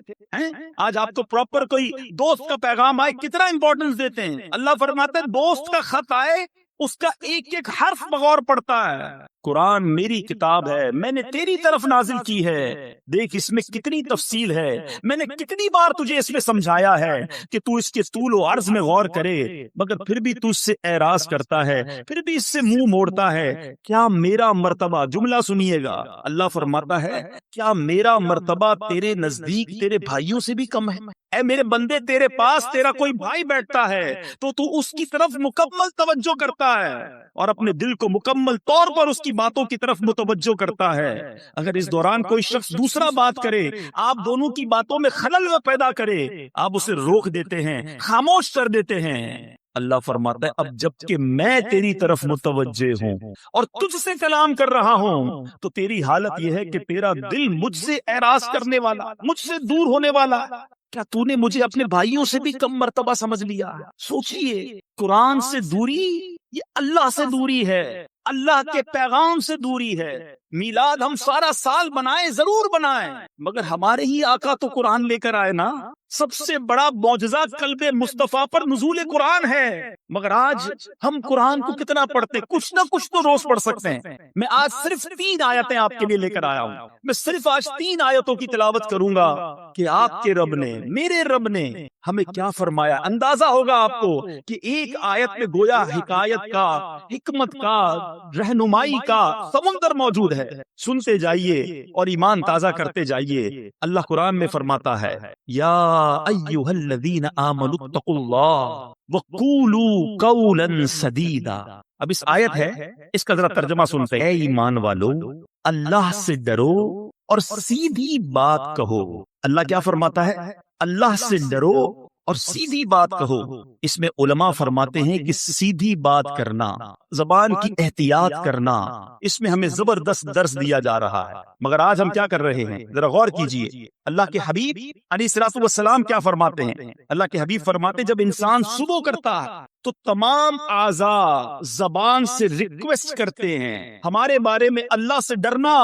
آج آپ کو پراپر کوئی دوست کا پیغام آئے کتنا امپورٹنس دیتے ہیں. اللہ فرماتا ہے دوست کا خط آئے اس کا ایک ایک حرف بغور پڑتا ہے. قرآن میری کتاب ہے، میں نے تیری طرف نازل کی ہے، دیکھ اس میں کتنی تفصیل ہے، میں نے کتنی بار تجھے اس میں سمجھایا ہے کہ تو اس کے طول و عرض میں غور کرے، مگر پھر بھی تو اس سے اعراض کرتا ہے، پھر بھی اس سے منہ موڑتا ہے. کیا میرا مرتبہ، جملہ سنیے گا، اللہ فرماتا ہے کیا میرا مرتبہ تیرے نزدیک تیرے بھائیوں سے بھی کم ہے؟ اے میرے بندے تیرے پاس تیرا کوئی بھائی بیٹھتا ہے تو اس کی طرف مکمل توجہ کرتا ہے اور اپنے دل کو مکمل طور پر اس کی باتوں کی طرف متوجہ کرتا ہے. اگر اس دوران کوئی شخص دوسرا بات کرے، آپ دونوں کی باتوں میں خلل پیدا کرے، آپ اسے روک دیتے ہیں، خاموش کر دیتے ہیں. اللہ فرماتا ہے اب جب کہ میں تیری طرف متوجہ ہوں اور تجھ سے کلام کر رہا ہوں تو تیری حالت یہ ہے کہ تیرا دل مجھ سے اعراض کرنے والا، مجھ سے دور ہونے والا. کیا تو نے مجھے اپنے بھائیوں سے بھی کم مرتبہ سمجھ لیا؟ سوچئے، قرآن سے دوری یہ اللہ سے دوری ہے، اللہ کے پیغام سے دوری ہے. میلاد ہم سارا سال بنائیں، ضرور بنائیں، مگر ہمارے ہی آقا تو قرآن لے کر آئے نا. سب سے بڑا معجزہ قلب مصطفیٰ پر نزول قرآن ہے، مگر آج ہم قرآن کو کتنا پڑھتے؟ کچھ نہ کچھ تو روز پڑھ سکتے ہیں. میں آج صرف 3 آیتیں آپ کے لیے لے کر آیا ہوں. میں صرف آج 3 آیتوں کی تلاوت کروں گا کہ آپ کے رب نے، میرے رب نے ہمیں کیا فرمایا. اندازہ ہوگا آپ کو کہ ایک آیت میں گویا حکایت کا، حکمت کا، رہنمائی کا سمندر موجود ہے. سنتے جائیے اور ایمان تازہ کرتے جائیے. اللہ قرآن میں فرماتا ہے یا ایھا الذین آمنوا اتقوا اللہ وقولوا قولا سدیدا. اب اس آیت ہے، اس کا ذرا ترجمہ سنتے ہیں. اے ایمان والو اللہ سے ڈرو اور سیدھی بات کہو. اللہ کیا فرماتا ہے؟ اللہ سے ڈرو اور سیدھی بات کہو. اس میں علماء فرماتے ہیں کہ سیدھی بات کرنا، زبان کی احتیاط کرنا، اس میں ہمیں زبردست درس دیا جا رہا ہے. مگر آج ہم کیا کر رہے ہیں؟ ذرا غور کیجئے. اللہ کے حبیب علیہ الصلوۃ والسلام کیا فرماتے ہیں؟ اللہ کے حبیب فرماتے ہیں جب انسان صبح کرتا ہے تو تمام اعضاء زبان سے ریکویسٹ کرتے ہیں ہمارے بارے میں اللہ سے ڈرنا.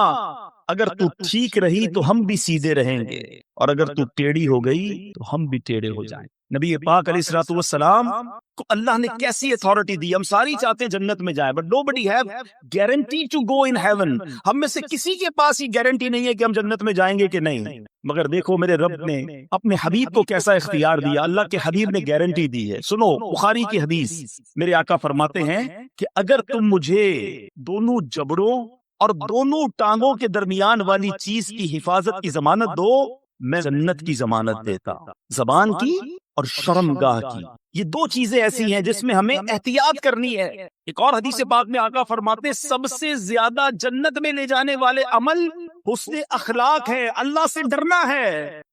اگر تو ٹھیک رہی تو ہم بھی سیدھے رہیں گے، اور اگر تو ٹیڑھی ہو گئی تو ہم بھی ٹیڑھے ہو جائیں. نبی پاک علیہ الصلوۃ والسلام کو اللہ نے کیسی اتھارٹی دی. ہم ساری چاہتے ہیں جنت میں جائیں، but nobody have guarantee to go in heaven. ہم میں سے کسی کے پاس یہ گارنٹی نہیں ہے کہ ہم جنت میں جائیں گے کہ نہیں. مگر دیکھو میرے رب نے اپنے حبیب کو کیسا اختیار دیا. اللہ کے حبیب نے گارنٹی دی ہے. سنو بخاری کی حدیث، میرے آقا فرماتے ہیں کہ اگر تم مجھے دونوں جبڑوں اور دونوں ٹانگوں کے درمیان والی چیز کی حفاظت کی ضمانت دو میں جنت کی ضمانت دیتا، زبان کی اور شرمگاہ کی۔ یہ دو چیزیں ایسی ہیں جس میں ہمیں احتیاط کرنی ہے۔ ایک اور حدیث پاک میں آقا فرماتے ہیں سب سے زیادہ جنت میں لے جانے والے عمل حسن اخلاق ہے، اللہ سے ڈرنا ہے،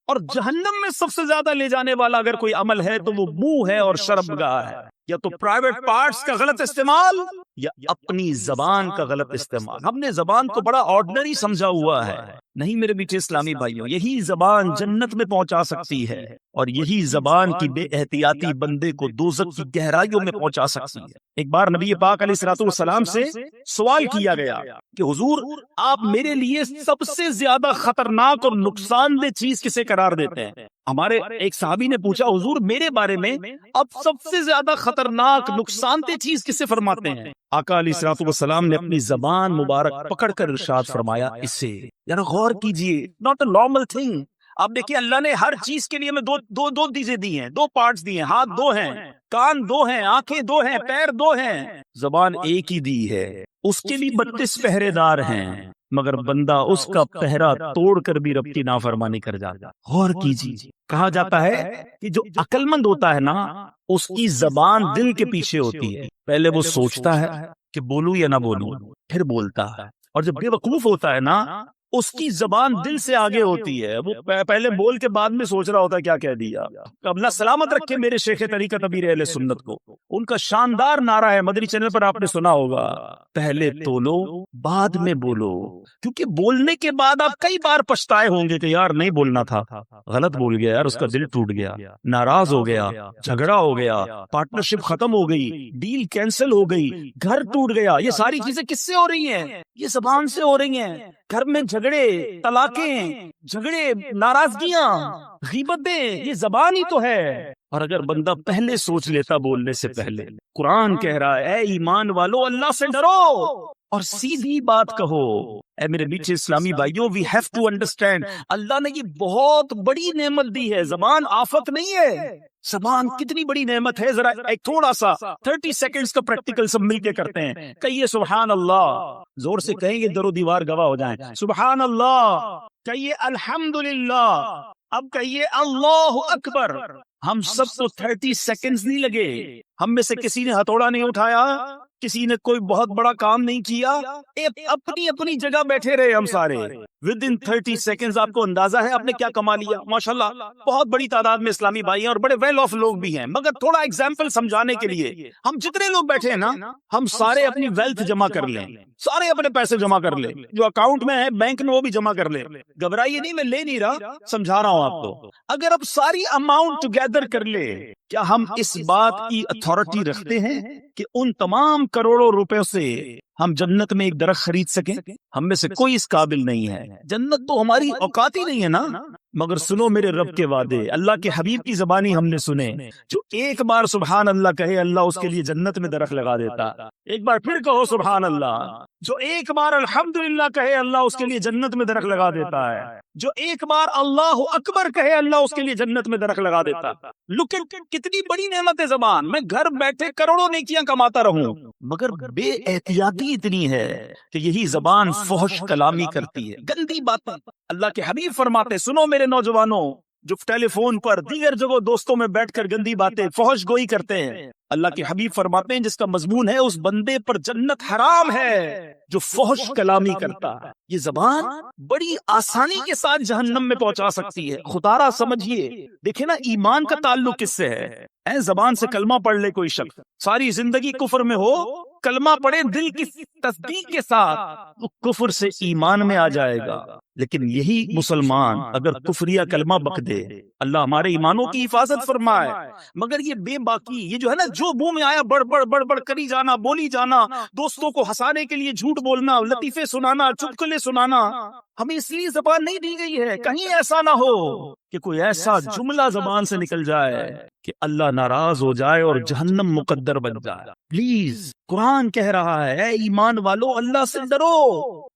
اور جہنم میں سب سے زیادہ لے جانے والا اگر کوئی عمل ہے تو وہ منہ ہے اور شرمگاہ ہے، یا تو پرائیویٹ پارٹس کا غلط استعمال یا اپنی زبان کا غلط استعمال۔ ہم نے زبان کو بڑا آرڈنری سمجھا ہوا ہے، نہیں میرے میٹھے اسلامی بھائیوں، یہی زبان جنت میں پہنچا سکتی ہے، اور یہی زبان کی بے احتیاطی بندے کو دوزخ کی گہرائیوں میں پہنچا سکتی ہے۔ ایک بار نبی پاک علیہ الصلوۃ والسلام سے سوال کیا گیا کہ حضور آپ میرے لیے سب سے زیادہ خطرناک اور نقصان دہ چیز کسے قرار دیتے ہیں؟ ہمارے ایک صحابی نے پوچھا حضور میرے بارے میں اب سب سے زیادہ خطرناک نقصان دہ چیز کسے فرماتے ہیں؟ آقا علیہ الصلوۃ والسلام نے اپنی زبان مبارک پکڑ کر ارشاد فرمایا اسے، یعنی غور کیجئے، ناٹ اے نارمل تھنگ۔ آپ دیکھیے اللہ نے ہر چیز کے لیے ہمیں دو چیزیں دی ہیں، دو پارٹس دیے ہیں، ہاتھ دو ہیں، کان دو ہیں، آنکھیں دو ہیں، پیر دو ہیں، زبان ایک ہی دی ہے، اس کے بھی 32 پہرے دار ہیں، مگر بندہ اس کا پہرا توڑ کر بھی رب کی نافرمانی کر جاتا۔ غور کیجیے، کہا جاتا ہے کہ جو عقل مند ہوتا ہے نا اس کی زبان دل کے پیچھے ہوتی ہے، پہلے وہ سوچتا ہے کہ بولوں یا نہ بولوں، پھر بولتا ہے، اور جب بے وقوف ہوتا ہے نا اس کی زبان دل سے آگے ہوتی ہے، وہ پہلے بول کے بعد میں سوچ رہا ہوتا ہے کیا کہہ دیا۔ اللہ سلامت رکھے میرے شیخ طریقت امیر اہل سنت کو، ان کا شاندار نعرہ ہے، مدنی چینل پر آپ نے سنا ہوگا، پہلے تولو بعد میں بولو، کیونکہ بولنے کے بعد آپ کئی بار پچھتائے ہوں گے کہ یار نہیں بولنا تھا، غلط بول گیا یار، اس کا دل ٹوٹ گیا، ناراض ہو گیا، جھگڑا ہو گیا، پارٹنرشپ ختم ہو گئی، ڈیل کینسل ہو گئی، گھر ٹوٹ گیا۔ یہ ساری چیزیں کس سے ہو رہی ہیں؟ یہ زبان سے ہو رہی ہیں۔ گھر میں جھگڑے، طلاقیں، جھگڑے، ناراضگیاں، غیبتیں، یہ زبان ہی تو ہے۔ اور اگر بندہ پہلے سوچ لیتا بولنے سے پہلے، قرآن کہہ رہا ہے اے ایمان والو اللہ سے ڈرو اور سیدھی بات کہو۔ اے میرے میٹھے اسلامی بھائیوں، وی ہیو ٹو انڈرسٹینڈ، اللہ نے یہ بہت بڑی نعمت دی ہے، زبان آفت نہیں ہے۔ زبان کتنی بڑی نعمت ہے، ذرا ایک تھوڑا سا 30 سیکنڈز کا پریکٹیکل سب مل کے کرتے ہیں۔ کہیے سبحان اللہ، زور سے کہیں گے در و دیوار گواہ ہو جائیں، سبحان اللہ، کہیے الحمدللہ، اب کہیے اللہ اکبر۔ ہم سب کو 30 سیکنڈز نہیں لگے، ہم میں سے کسی نے ہتھوڑا نہیں اٹھایا، کسی نے کوئی بہت بڑا کام نہیں کیا، اپنی اپنی جگہ بیٹھے رہے ہم سارے۔ ود ان 30 سیکنڈز آپ کو اندازہ ہے آپ نے کیا کما لیا؟ ماشاءاللہ بہت بڑی تعداد میں اسلامی بھائی ہیں اور بڑے ویل آف لوگ بھی ہیں، مگر تھوڑا ایگزامپل سمجھانے کے لیے ہم جتنے لوگ بیٹھے ہیں نا، ہم سارے اپنی ویلتھ جمع کر لیں، سارے اپنے پیسے جمع کر لیں، جو اکاؤنٹ میں ہے بینک میں وہ بھی جمع کر لیں۔ گھبرائیے نہیں، میں لے نہیں رہا، سمجھا رہا ہوں آپ کو۔ اگر اب ساری اماؤنٹ ٹوگیدر کر لے، کیا ہم اس بات کی اتھارٹی رکھتے ہیں کہ ان تمام کروڑوں روپے سے ہم جنت میں ایک درخت خرید سکیں؟ ہم میں سے کوئی اس قابل نہیں ہے، جنت تو ہماری اوقات ہی نہیں ہے نا۔ مگر سنو میرے رب کے وعدے، اللہ کے حبیب کی زبانی ہم نے سنے، جو ایک بار سبحان اللہ کہے اللہ اس کے لیے جنت میں درخت لگا دیتا۔ ایک بار پھر کہو سبحان اللہ، جو ایک بار الحمدللہ کہے اللہ اس کے لیے جنت میں درخت لگا دیتا ہے، جو ایک بار اللہ اکبر کہے اللہ اس کے لیے جنت میں درخت لگا دیتا۔ لک کتنی بڑی نعمت ہے زبان، میں گھر بیٹھے کروڑوں نیکیاں کماتا رہوں، مگر بے احتیاطی اتنی ہے کہ یہی زبان فحش کلامی کرتی ہے، گندی باتیں۔ اللہ کے حبیب فرماتے، سنو میرے نوجوانوں جو ٹیلی فون پر دیگر جگہ دوستوں میں بیٹھ کر گندی باتیں فحش گوئی کرتے ہیں، اللہ کے حبیب فرماتے ہیں جس کا مضمون ہے اس بندے پر جنت حرام ہے جو فحش کلامی کرتا ہے۔ یہ زبان بڑی آسانی کے ساتھ جہنم میں پہنچا سکتی ہے، خدارا سمجھیے۔ دیکھیں نا ایمان کا تعلق کس سے ہے؟ زبان سے کلمہ پڑھ لے کوئی شخص، ساری زندگی کفر میں ہو، کلمہ پڑھے دل کی تصدیق کے ساتھ، وہ کفر سے ایمان میں آ جائے گا۔ لیکن یہی مسلمان اگر کفریہ کلمہ بک دے، اللہ ہمارے ایمانوں کی حفاظت فرمائے، مگر یہ بے باکی، یہ جو ہے نا جو منہ میں آیا بڑھ بڑھ بڑھ بڑھ کری جانا، بولی جانا، دوستوں کو ہنسانے کے لیے جھوٹ بولنا، لطیفے سنانا، چٹکلے سنانا، ہمیں اس لیے زبان نہیں دی گئی ہے کہیں ایسا نہ ہو کہ کوئی ایسا جملہ زبان سے نکل جائے کہ اللہ ناراض ہو جائے اور جہنم مقدر بن جائے۔ پلیز، قرآن کہہ رہا ہے اے ایمان والو اللہ سے ڈرو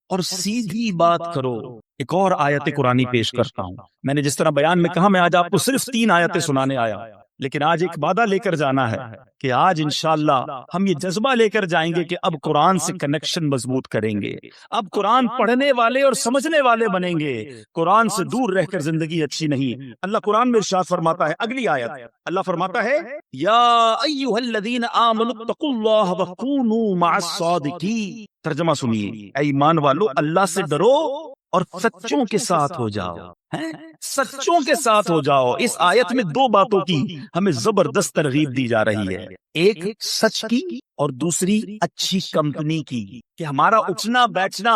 اور سیدھی بات کرو۔ ایک اور آیت قرآنی پیش کرتا ہوں، میں نے جس طرح بیان میں کہا میں آج آپ کو صرف 3 آیتیں سنانے آیا، لیکن آج ایک وعدہ لے کر جانا ہے کہ آج انشاءاللہ ہم یہ جذبہ لے کر جائیں گے کہ اب قرآن سے کنیکشن مضبوط کریں گے، اب قرآن پڑھنے والے اور سمجھنے والے بنیں گے، قرآن سے دور رہ کر زندگی اچھی نہیں۔ اللہ قرآن میں ارشاد فرماتا ہے، اگلی آیت اللہ فرماتا ہے یا ایھا الذین آمنوا اتقوا اللہ وکونوا مع الصادقین۔ ترجمہ سنیے، اے ایمان والو اللہ سے ڈرو اور سچوں کے ساتھ ہو جاؤ، سچوں کے ساتھ ہو جاؤ۔ اس آیت میں دو باتوں کی ہمیں زبردست ترغیب دی جا رہی ہے، ایک سچ کی اور دوسری اچھی کمپنی کی، کہ ہمارا اٹھنا بیٹھنا،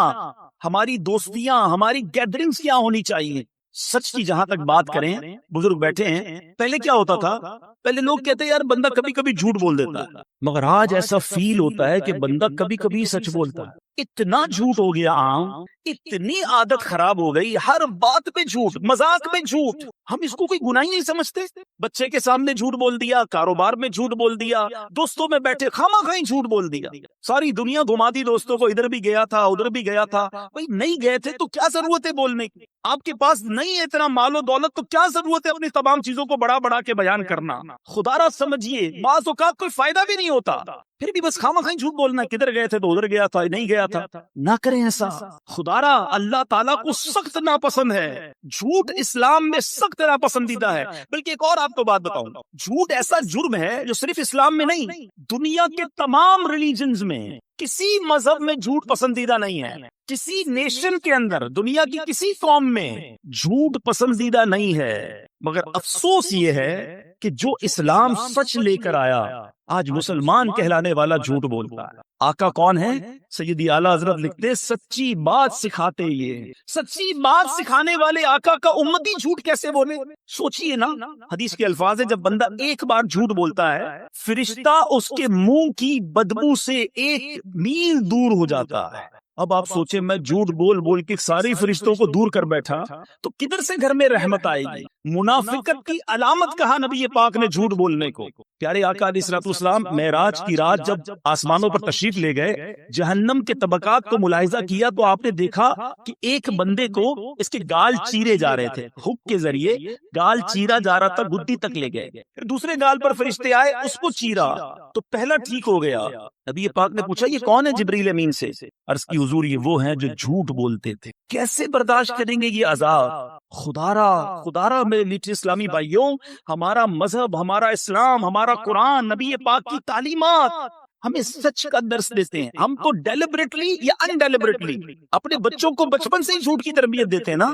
ہماری دوستیاں، ہماری گیدرنگز کیا ہونی چاہیے۔ سچ کی جہاں تک بات کریں، بزرگ بیٹھے ہیں، پہلے کیا ہوتا تھا؟ پہلے لوگ کہتے ہیں یار بندہ کبھی کبھی جھوٹ بول دیتا ہے، مگر آج ایسا فیل ہوتا ہے کہ بندہ کبھی کبھی سچ بولتا ہے۔ اتنا جھوٹ ہو گیا عام، اتنی عادت خراب ہو گئی، ہر بات پہ جھوٹ، مذاق میں جھوٹ، ہم اس کو کوئی گناہ ہی نہیں سمجھتے۔ بچے کے سامنے جھوٹ بول دیا، کاروبار میں جھوٹ بول دیا، دوستوں میں بیٹھے خواہ مخواہ جھوٹ بول دیا، ساری دنیا گھما دی دوستوں کو، ادھر بھی گیا تھا ادھر بھی گیا تھا۔ بھائی نہیں گئے تھے تو کیا ضرورت ہے بولنے کی؟ آپ کے پاس نہیں ہے اتنا مال و دولت تو کیا ضرورت ہے اپنی تمام چیزوں کو بڑا بڑا کے بیان کرنا؟ خدا را سمجھیے، بعض اوقات کوئی فائدہ بھی نہیں ہوتا، پھر بھی بس خواہ مخواہ جھوٹ بولنا، کدھر گئے تھے تو ادھر گیا تھا، نہیں گیا تھا۔ نہ کریں ایسا، خدا را اللہ تعالیٰ کو سخت ناپسند ہے، جھوٹ اسلام میں سخت ناپسندیدہ ہے۔ بلکہ ایک اور آپ کو بات بتاؤں، جھوٹ ایسا جرم ہے جو صرف اسلام میں نہیں، دنیا کے تمام ریلیجنز میں، کسی مذہب میں جھوٹ پسندیدہ نہیں ہے، کسی نیشن کے اندر، دنیا کی کسی قوم میں جھوٹ پسندیدہ نہیں ہے۔ مگر افسوس یہ ہے کہ جو اسلام سچ لے کر آیا، آج مسلمان کہلانے والا جھوٹ بولتا ہے۔ آقا کون ہے؟ سیدی اعلیٰ حضرت لکھتے سچی بات سکھاتے، یہ سچی بات سکھانے والے آقا کا امتی جھوٹ کیسے بولے؟ سوچئے نا، حدیث کے الفاظ ہے جب بندہ ایک بار جھوٹ بولتا ہے، فرشتہ اس کے منہ کی بدبو سے 1 میل دور ہو جاتا ہے۔ اب آپ سوچیں، میں جھوٹ بول بول کے ساری فرشتوں کو دور کر بیٹھا تو کدھر سے گھر میں رحمت آئے گی؟ منافقت کی علامت کہا نبی پاک نے جھوٹ بولنے کو۔ پیارے آقا علیہ الصلوۃ والسلام معراج کی رات جب آسمانوں پر تشریف لے گئے، جہنم کے طبقات کو ملاحظہ کیا تو آپ نے دیکھا کہ ایک بندے کو اس کے گال چیرے جا رہے تھے، ہک کے ذریعے گال چیرا جا رہا تھا، گدی تک لے گئے، پھر دوسرے گال پر فرشتے آئے، اس کو چیرا تو پہلا ٹھیک ہو گیا۔ نبی پاک نے پوچھا یہ کون ہے؟ جبریل امین سے۔ عرض کی حضور یہ وہ ہیں جو جھوٹ بولتے تھے۔ کیسے برداشت کریں گے یہ عذاب؟ خدا را میرے میٹھے اسلامی بھائیوں، ہمارا مذہب، ہمارا اسلام، ہمارا قرآن، نبی پاک کی تعلیمات ہمیں سچ کا درس دیتے ہیں۔ ہم تو ڈیلیبریٹلی یا ان ڈیلیبریٹلی اپنے بچوں کو بچپن سے ہی جھوٹ کی تربیت دیتے ہیں نا۔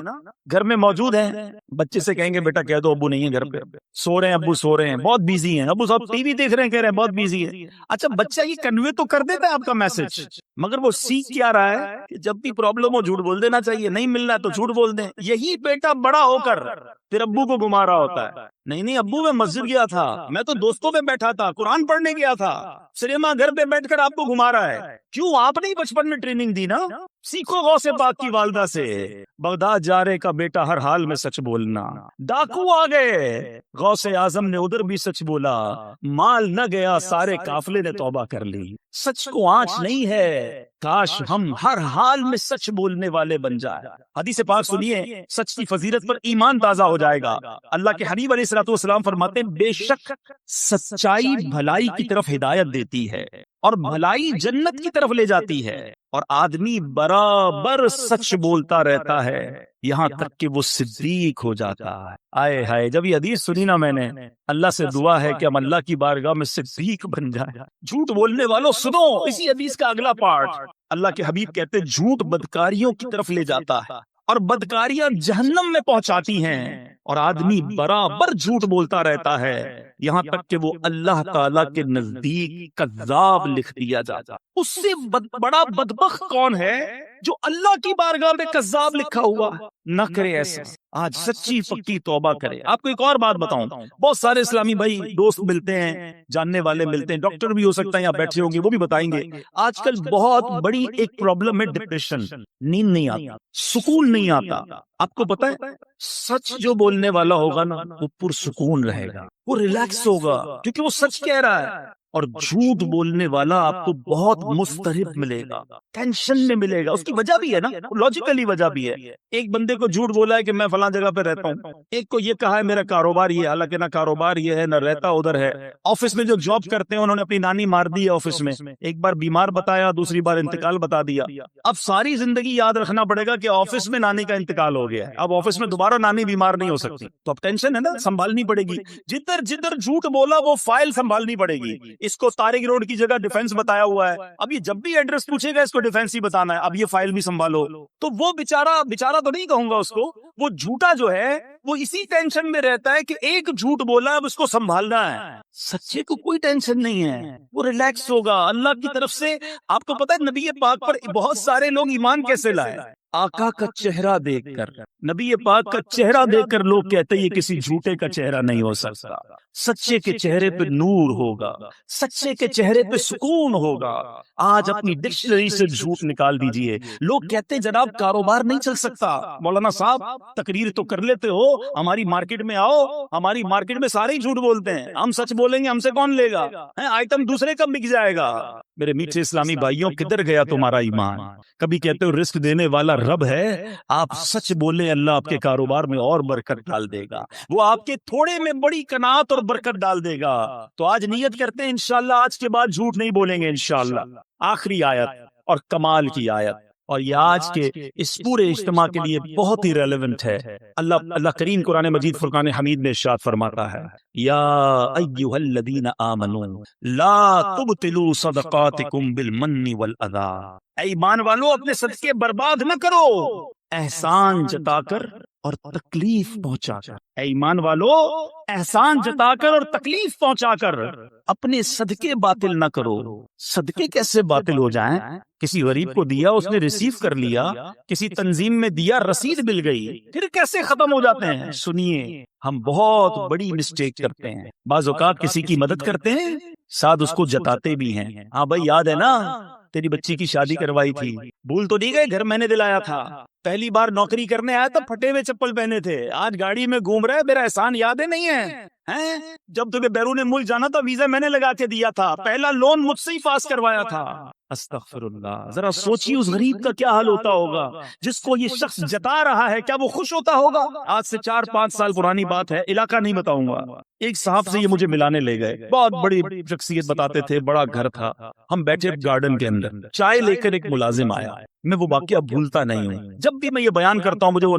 گھر میں موجود ہیں، بچے سے کہیں گے بیٹا کہہ دو ابو نہیں ہے گھر پہ، سو رہے ہیں ابو، سو رہے ہیں، بہت بیزی ہیں ابو، صاحب ٹی وی دیکھ رہے ہیں، کہہ رہے ہیں بہت بیزی ہے۔ اچھا بچہ یہ کنوے تو کر دیتا ہے آپ کا میسج، مگر وہ سیکھ کیا رہا ہے کہ جب بھی پرابلم ہو جھوٹ بول دینا چاہیے، نہیں ملنا ہے تو جھوٹ بول دیں۔ یہی بیٹا بڑا ہو کر پھر ابو کو گھما رہا ہوتا ہے، نہیں ابو میں مسجد گیا تھا، میں تو دوستوں میں بیٹھا تھا، قرآن پڑھنے گیا تھا، سنیما گھر پہ بیٹھ کر آپ کو گھما رہا ہے۔ کیوں؟ آپ نے بچپن میں ٹریننگ دی نا۔ سیکھو غوث پاک کی والدہ سے، بغداد جا رہے کا بیٹا ہر حال میں سچ بولنا۔ ڈاکو آ گئے، غوث اعظم نے ادھر بھی سچ بولا، مال نہ گیا، سارے قافلے نے توبہ کر لی۔ سچ کو آنچ نہیں ہے، کاش ہم ہر حال میں سچ بولنے والے بن جائیں۔ حدیث پاک سنیے، سچ کی فضیلت پر ایمان تازہ ہو جائے گا۔ اللہ کے حبیب علیہ الصلوۃ والسلام فرماتے ہیں بے شک سچائی بھلائی کی طرف ہدایت دیتی ہے اور بھلائی جنت کی طرف لے جاتی ہے، اور آدمی برابر سچ بولتا رہتا ہے یہاں تک کہ وہ صدیق ہو جاتا ہے۔ آئے ہائے، جب یہ حدیث سنی نا میں نے، اللہ سے دعا ہے کہ ہم اللہ کی بارگاہ میں صدیق بن جائیں۔ جھوٹ بولنے والوں سنو اسی حدیث کا اگلا پارٹ۔ اللہ کے حبیب کہتے ہیں جھوٹ بدکاریوں کی طرف لے جاتا ہے اور بدکاریاں جہنم میں پہنچاتی ہیں، اور آدمی برابر جھوٹ بولتا رہتا ہے یہاں تک کہ وہ اللہ تعالیٰ کے نزدیک کذاب لکھ دیا جاتا۔ اس سے بڑا بدبخت کون ہے جو اللہ کی بارگاہ میں کذاب لکھا ہوا؟ نہ کرے ایسا، آج سچی پکی توبہ کرے۔ آپ کو ایک اور بات بتاؤں، بہت سارے اسلامی بھائی دوست ملتے ہیں، جاننے والے ملتے ہیں، ڈاکٹر بھی ہو سکتا ہے یہاں بیٹھے ہوں گے، وہ بھی بتائیں گے آج کل بہت بڑی ایک پرابلم ہے ڈپریشن، نیند نہیں آتا، سکون نہیں آتا۔ آپ کو پتا ہے سچ جو بولنے والا ہوگا نا وہ پرسکون رہے گا، وہ ریلیکس ہوگا کیونکہ وہ سچ کہہ رہا ہے۔ اور جھوٹ بولنے والا آپ کو بہت مضطرب ملے گا، ٹینشن میں ملے گا. اس کی وجہ بھی ہے نا، لاجیکلی وجہ بھی ہے. ایک بندے کو جھوٹ بولا ہے کہ میں فلاں جگہ پہ رہتا ہوں، ایک کو یہ کہا ہے میرا کاروبار یہ ہے، حالانکہ نہ کاروبار یہ ہے نہ رہتا ادھر ہے. آفس میں جو جاب کرتے ہیں انہوں نے اپنی نانی مار دی ہے آفس میں، ایک بار بیمار بتایا، دوسری بار انتقال بتا دیا. اب ساری زندگی یاد رکھنا پڑے گا کہ آفس میں نانی کا انتقال ہو گیا ہے، اب آفس میں دوبارہ نانی بیمار نہیں ہو سکتی. تو اب ٹینشن ہے نا، سنبھالنی پڑے گی. جدھر جدھر جھوٹ بولا وہ فائل سنبھالنی پڑے گی. اس کو طارق روڈ کی جگہ ڈیفینس بتایا ہوا ہے، اب یہ جب بھی ایڈریس پوچھے گا اس کو ڈیفینس ہی بتانا ہے، اب یہ فائل بھی سنبھالو. تو وہ بیچارہ تو نہیں کہوں گا اس کو، وہ جھوٹا جو ہے وہ اسی ٹینشن میں رہتا ہے کہ ایک جھوٹ بولا اب اس کو سنبھالنا ہے. سچے کو کوئی ٹینشن نہیں ہے، وہ ریلیکس ہوگا. اللہ کی طرف سے آپ کو پتا ہے نبی پاک پر بہت سارے لوگ ایمان کیسے لائے؟ آقا کا چہرہ دیکھ کر. نبی پاک کا چہرہ دیکھ کر لوگ کہتے ہیں یہ کسی جھوٹے کا چہرہ نہیں ہو سکتا. سچے کے چہرے پہ نور ہوگا، سچے کے چہرے پہ سکون ہوگا. آج اپنی ڈکشنری سے جھوٹ نکال دیجئے. لوگ کہتے ہیں جناب کاروبار نہیں چل سکتا. مولانا صاحب تقریر تو کر لیتے ہو، ہماری مارکیٹ میں آؤ، ہماری مارکیٹ میں سارے ہی جھوٹ بولتے ہیں، ہم سچ بولیں گے ہم سے کون لے گا؟ آئٹم دوسرے کا بک جائے گا. میرے میٹھے اسلامی بھائیوں کدھر گیا تمہارا ایمان؟ کبھی کہتے ہو رزق دینے والا رب ہے، آپ سچ بولیں اللہ آپ کے کاروبار میں اور برکت ڈال دے گا، وہ آپ کے تھوڑے میں بڑی قناعت اور برکت ڈال دے گا. تو آج نیت کرتے ہیں انشاءاللہ آج کے بعد جھوٹ نہیں بولیں گے انشاءاللہ. آخری آیت اور کمال کی آیت، اور یہ آج کے اس پورے اجتماع کے لیے بہت ہی ریلیونٹ ہے. اللہ کریم قرآن مجید فرقان حمید میں ارشاد فرماتا ہے یا ایھا الذین آمنوا لا تبطلوا صدقاتکم بالمن والاذی. اے ایمان والو اپنے صدقے برباد نہ کرو احسان جتا کر اور تکلیف پہنچا کر. اے ایمان والو احسان جتا کر اور تکلیف پہنچا کر اپنے صدقے باطل نہ کرو. صدقے کیسے باطل ہو جائیں؟ کسی غریب کو دیا اس نے ریسیو کر لیا، کسی تنظیم میں دیا رسید مل گئی، پھر کیسے ختم ہو جاتے ہیں؟ سنیے ہم بہت بڑی مسٹیک کرتے ہیں. بعض اوقات کسی کی مدد کرتے ہیں ساتھ اس کو جتاتے بھی ہیں. ہاں بھائی یاد ہے نا تیری بچی کی شادی کروائی تھی، بھول تو نہیں گئے؟ گھر میں نے دلایا تھا. پہلی بار نوکری کرنے آیا تھا پھٹے ہوئے چپل پہنے تھے، آج گاڑی میں گھوم رہے، میرا احسان یاد ہے نہیں ہے؟ جب تمہیں بیرون ملک جانا تھا ویزا میں نے لگا کے دیا تھا، پہلا لون مجھ سے ہی پاس کروایا تھا. استغفر اللہ. ذرا سوچیے اس غریب کا کیا حال ہوتا ہوگا جس کو یہ شخص جتا رہا ہے، کیا وہ خوش ہوتا ہوگا؟ آج سے 4-5 سال پرانی بات ہے، علاقہ نہیں بتاؤں گا. ایک صاحب سے یہ مجھے ملانے لے گئے، بہت بڑی شخصیت بتاتے تھے، بڑا گھر تھا. ہم بیٹھے گارڈن کے اندر، چائے لے کر ایک ملازم آیا. میں وہ واقعہ بھولتا نہیں ہوں، جب بھی میں یہ بیان کرتا ہوں مجھے وہ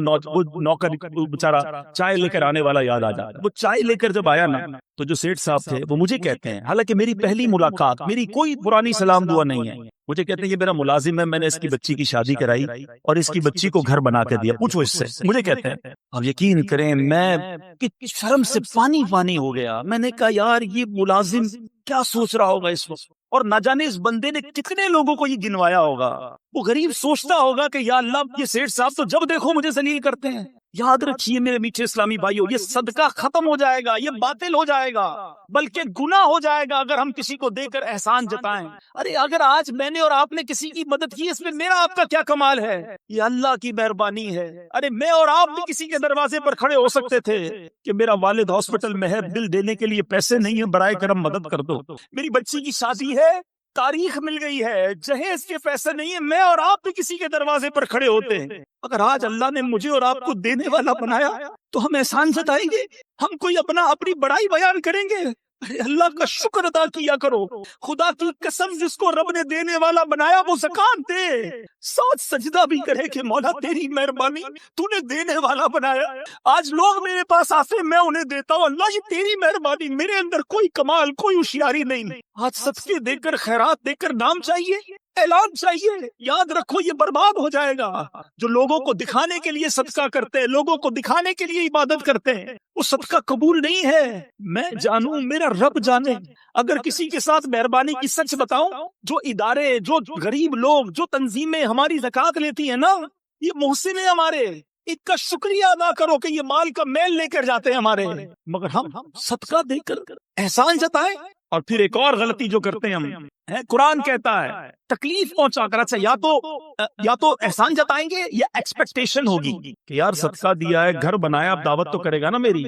نوکر بیچارہ چائے لے کر آنے والا یاد آ جاتا ہے. وہ چائے لے کر جب آیا نا تو جو سیٹھ صاحب تھے وہ مجھے کہتے ہیں، حالانکہ میری پہلی ملاقات، میری کوئی پرانی سلام دعا نہیں ہے، مجھے کہتے ہیں یہ میرا ملازم ہے، میں نے اس کی بچی کی شادی کرائی اور اس کی بچی کو گھر بنا کے دیا، پوچھو اس سے. مجھے کہتے ہیں اور یقین کریں میں شرم سے پانی پانی ہو گیا. میں نے کہا یار یہ ملازم کیا سوچ رہا ہوگا اس وقت، اور نہ جانے اس بندے نے کتنے لوگوں کو یہ گنوایا ہوگا. وہ غریب سوچتا ہوگا کہ یا اللہ یہ سیٹھ صاحب تو جب دیکھو مجھے ذلیل کرتے ہیں. یاد رکھیے میرے میٹھے اسلامی بھائیوں، یہ صدقہ ختم ہو جائے گا، یہ باطل ہو جائے گا، بلکہ گناہ ہو جائے گا اگر ہم کسی کو دے کر احسان جتائیں. ارے اگر آج میں نے اور آپ نے کسی کی مدد کی، اس میں میرا آپ کا کیا کمال ہے؟ یہ اللہ کی مہربانی ہے. ارے میں اور آپ بھی کسی کے دروازے پر کھڑے ہو سکتے تھے کہ میرا والد ہاسپٹل میں ہے، بل دینے کے لیے پیسے نہیں ہیں، برائے کرم مدد کر دو. میری بچی کی شادی ہے، تاریخ مل گئی ہے، جہیز کے پیسے نہیں ہیں، میں اور آپ بھی کسی کے دروازے پر کھڑے ہوتے ہیں. اگر آج اللہ نے مجھے اور آپ کو دینے والا بنایا تو ہم احسان جتائیں گے؟ ہم کوئی اپنی بڑائی بیان کریں گے؟ اللہ کا شکر ادا کیا کرو. خدا کی قسم جس کو رب نے دینے والا بنایا وہ زکات دے، ساتھ سجدہ بھی کرے کہ مولا تیری مہربانی، تو نے دینے والا بنایا. آج لوگ میرے پاس آتے میں انہیں دیتا ہوں، اللہ یہ تیری مہربانی، میرے اندر کوئی کمال کوئی ہوشیاری نہیں. آج صدقے دے کر خیرات دے کر نام چاہیے، اعلان چاہیے. یاد رکھو یہ برباد ہو جائے گا. جو لوگوں کو دکھانے کے لیے صدقہ کرتے ہیں، لوگوں کو دکھانے کے لیے عبادت کرتے ہیں، وہ صدقہ قبول نہیں ہے. میں جانوں میرا رب جانے. اگر کسی کے ساتھ مہربانی کی سچ بتاؤں، جو ادارے، جو غریب لوگ، جو تنظیمیں ہماری زکات لیتی ہیں نا، یہ محسن ہیں ہمارے، ان کا شکریہ ادا کرو کہ یہ مال کا میل لے کر جاتے ہیں ہمارے. مگر ہم صدقہ دے کر احسان جتائیں. اور پھر ایک اور غلطی جو کرتے ہیں ہم، قرآن کہتا ہے تکلیف پہنچا کر. اچھا یا تو احسان جتائیں گے یا ایکسپیکٹیشن ہوگی کہ یار صدقہ دیا ہے، گھر بنایا، اب دعوت تو کرے گا نا میری.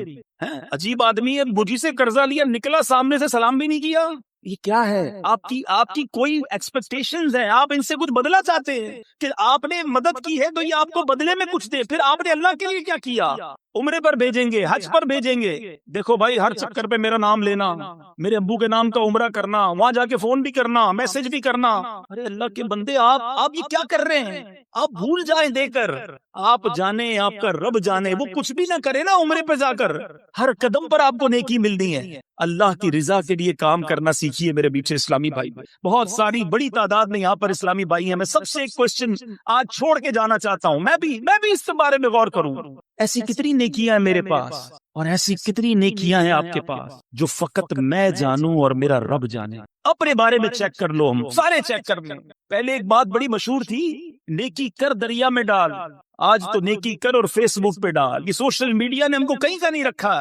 عجیب آدمی ہے، مجھے سے قرضہ لیا، نکلا سامنے سے سلام بھی نہیں کیا. یہ کیا ہے؟ آپ کی کوئی ایکسپیکٹیشنز ہیں، آپ ان سے کچھ بدلہ چاہتے ہیں کہ آپ نے مدد کی ہے تو یہ آپ کو بدلے میں کچھ دے. پھر آپ نے اللہ کے لیے کیا کیا؟ عمرے پر بھیجیں گے، حج پر بھیجیں گے. دیکھو بھائی، ہر چکر پہ میرا نام لینا، میرے ابو کے نام کا عمرہ کرنا، وہاں جا کے فون بھی کرنا، میسج بھی کرنا. ارے اللہ کے بندے، آپ یہ کیا کر رہے ہیں؟ آپ بھول جائیں دے کر. آپ جانے، آپ کا رب جانے، وہ کچھ بھی نہ کرے نا عمرے پہ جا کر، ہر قدم پر آپ کو نیکی ملنی ہے. اللہ کی رضا کے لیے کام کرنا سیکھیے میرے بیچے اسلامی بھائی. بہت ساری بڑی تعداد میں یہاں پر اسلامی بھائی ہیں. میں سب سے ایک کوشچن آج چھوڑ کے جانا چاہتا ہوں. میں بھی اس بارے میں غور کروں. ایسی کتنی نیکیاں ہیں میرے پاس، اور ایسی کتنی نیکیاں ہیں آپ کے پاس جو فقط میں جانوں اور میرا رب جانے. اپنے بارے میں چیک کر لو، ہم سارے چیک کر لیں. پہلے ایک بات بڑی مشہور تھی، نیکی کر دریا میں ڈال. آج تو نیکی کر اور فیس بک پہ ڈال. یہ سوشل میڈیا نے ہم کو کہیں کا نہیں رکھا.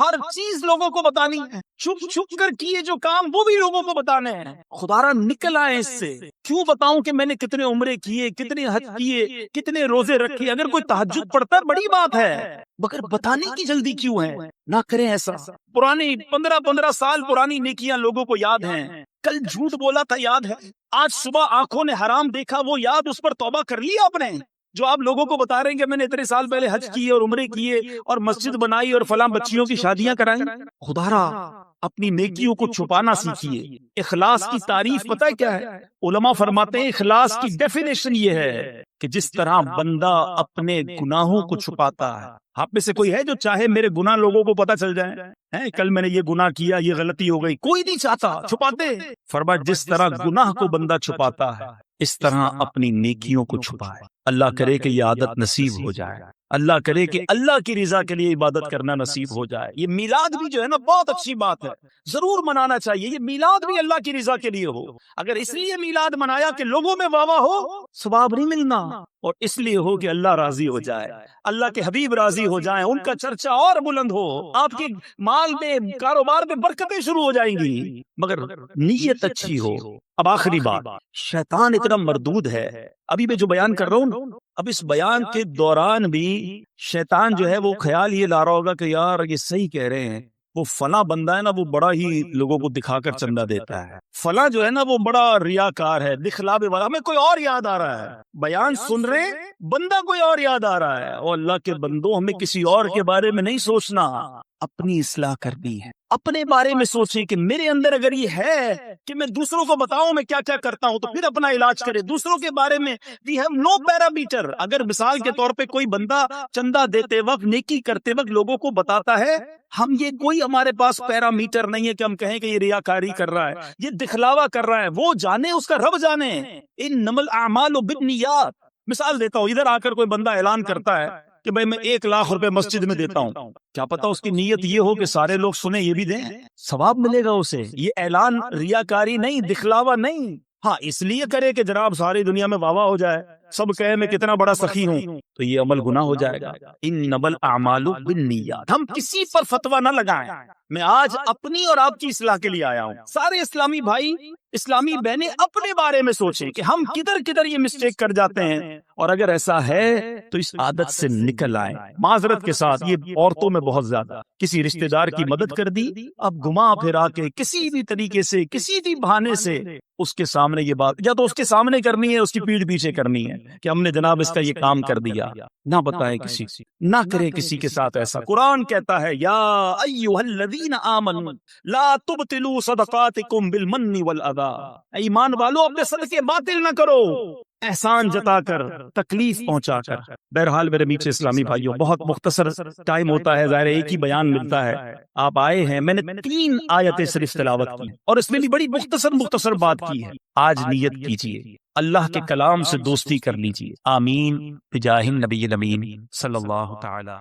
ہر چیز لوگوں کو بتانی ہے. چھپ چھپ کر کیے جو کام وہ بھی لوگوں کو بتانے ہیں. خدا را نکل آئے اس سے. کیوں بتاؤں کہ میں نے کتنے عمرے کیے، کتنے حج کیے، کتنے روزے رکھے؟ اگر کوئی تہجد پڑھتا ہے بڑی بات ہے، مگر بتانے کی جلدی کیوں ہے؟ نہ کریں ایسا. پرانی 15 سال پرانی نیکیاں لوگوں کو یاد ہیں. کل جھوٹ بولا تھا یاد ہے، آج صبح آنکھوں نے حرام دیکھا وہ یاد، اس پر توبہ کر لی آپ نے؟ جو آپ لوگوں کو بتا رہے ہیں کہ میں نے اتنے سال پہلے حج کیے اور عمرے کیے اور مسجد بنائی اور فلاں بچیوں کی شادیاں کرائیں. خدا را اپنی نیکیوں کو چھپانا سیکھیے. اخلاص کی تعریف پتہ ہے کیا ہے؟ علماء فرماتے ہیں اخلاص کی ڈیفینیشن یہ ہے کہ جس طرح بندہ اپنے گناہوں کو چھپاتا ہے. آپ میں سے کوئی ہے جو چاہے میرے گناہ لوگوں کو پتہ چل جائیں؟ کل میں نے یہ گناہ کیا، یہ غلطی ہو گئی. کوئی نہیں چاہتا. چھپاتے. فرمایا جس طرح گناہ کو بندہ چھپاتا ہے اس طرح اپنی نیکیوں کو چھپائے. اللہ کرے کہ یہ عادت نصیب ہو جائے. اللہ کرے کہ اللہ کی رضا کے لیے عبادت کرنا نصیب ہو جائے. یہ میلاد بھی جو ہے نا بہت اچھی بات ہے، ضرور منانا چاہیے. یہ میلاد بھی اللہ کی رضا کے لیے ہو. اگر اس لیے میلاد منایا کہ لوگوں میں واہ واہ ہو، ثواب نہیں ملنا. اور اس لیے ہو کہ اللہ راضی ہو جائے، اللہ کے حبیب راضی ہو جائیں، ان کا چرچا اور بلند ہو، آپ کے مال میں، کاروبار میں برکتیں شروع ہو جائیں گی، مگر نیت اچھی ہو. اب آخری بات، شیطان اتنا مردود ہے. ابھی میں جو بیان کر رہا ہوں، اب اس بیان کے دوران بھی شیطان جو ہے وہ خیال یہ لا رہا ہوگا کہ یار یہ صحیح کہہ رہے ہیں، وہ فلاں بندہ ہے نا وہ بڑا ہی لوگوں کو دکھا کر چندہ دیتا ہے، فلاں جو ہے نا وہ بڑا ریاکار ہے، دکھلاوے والا. ہمیں کوئی اور یاد آ رہا ہے، بیان سن رہے بندہ کوئی اور یاد آ رہا ہے. اور اللہ کے بندوں، ہمیں کسی اور کے بارے میں نہیں سوچنا، اپنی اصلاح کرنی ہے. اپنے بارے میں سوچیں کہ میرے اندر اگر یہ ہے کہ میں دوسروں کو بتاؤں میں کیا کیا کرتا ہوں، تو پھر اپنا علاج کرے. دوسروں کے بارے میں we have no parameter. اگر مثال کے طور پہ کوئی بندہ چندہ دیتے وقت، نیکی کرتے وقت لوگوں کو بتاتا ہے، ہم یہ کوئی ہمارے پاس پیرامیٹر نہیں ہے کہ ہم کہیں کہ یہ ریاکاری کر رہا ہے، یہ دکھلاوا کر رہا ہے. وہ جانے، اس کا رب جانے. انما الاعمال بالنیات. مثال دیتا ہوں، ادھر آ کر کوئی بندہ اعلان کرتا ہے کہ بھائی میں 1 لاکھ روپے مسجد میں دیتا ہوں. کیا پتا اس کی نیت یہ ہو کہ سارے لوگ سنیں، یہ بھی دیں، ثواب ملے گا اسے. یہ اعلان ریاکاری نہیں، دکھلاوا نہیں. ہاں اس لیے کرے کہ جناب ساری دنیا میں واہ واہ ہو جائے، سب کہے میں کتنا بڑا سخی ہوں، تو یہ عمل گناہ ہو جائے گا. انما الاعمال بالنیات. ہم کسی پر فتویٰ نہ لگائیں. میں آج اپنی اور آپ کی اصلاح کے لیے آیا ہوں. سارے اسلامی بھائی، اسلامی بہنیں اپنے بارے میں سوچیں کہ ہم کدھر کدھر یہ مسٹیک کر جاتے ہیں، اور اگر ایسا ہے تو اس عادت سے نکل آئیں. معذرت کے ساتھ، یہ عورتوں میں بہت زیادہ، کسی رشتہ دار کی مدد کر دی، اب گھما پھرا کے کسی بھی طریقے سے، کسی بھی بہانے سے اس کے سامنے یہ بات، یا تو اس کے سامنے کرنی ہے، اس کی پیٹھ پیچھے کرنی ہے کہ ہم نے جناب اس کا یہ کام کر دیا. نہ بتائیں کسی سے، نہ کرے کسی کے ساتھ ایسا. قرآن کہتا ہے یا ایھا الذین آمنوا لا تبطلوا صدقاتکم بالمن والاذی. ایمان والو اپنے صدقے باطل نہ کرو، احسان جتا کر، تکلیف پہنچا کر. بہرحال میرے میٹھے اسلامی بھائیوں، بہت مختصر ٹائم ہوتا ہے، ظاہر ایک ہی بیان ملتا ہے. آپ آئے ہیں، میں نے 3 آیتیں صرف تلاوت کی اور اس میں بھی بڑی مختصر بات کی ہے. آج نیت کیجئے، اللہ کے کلام سے دوستی کر لیجئے. آمین بجاہ النبی الامین صلی اللہ تعالی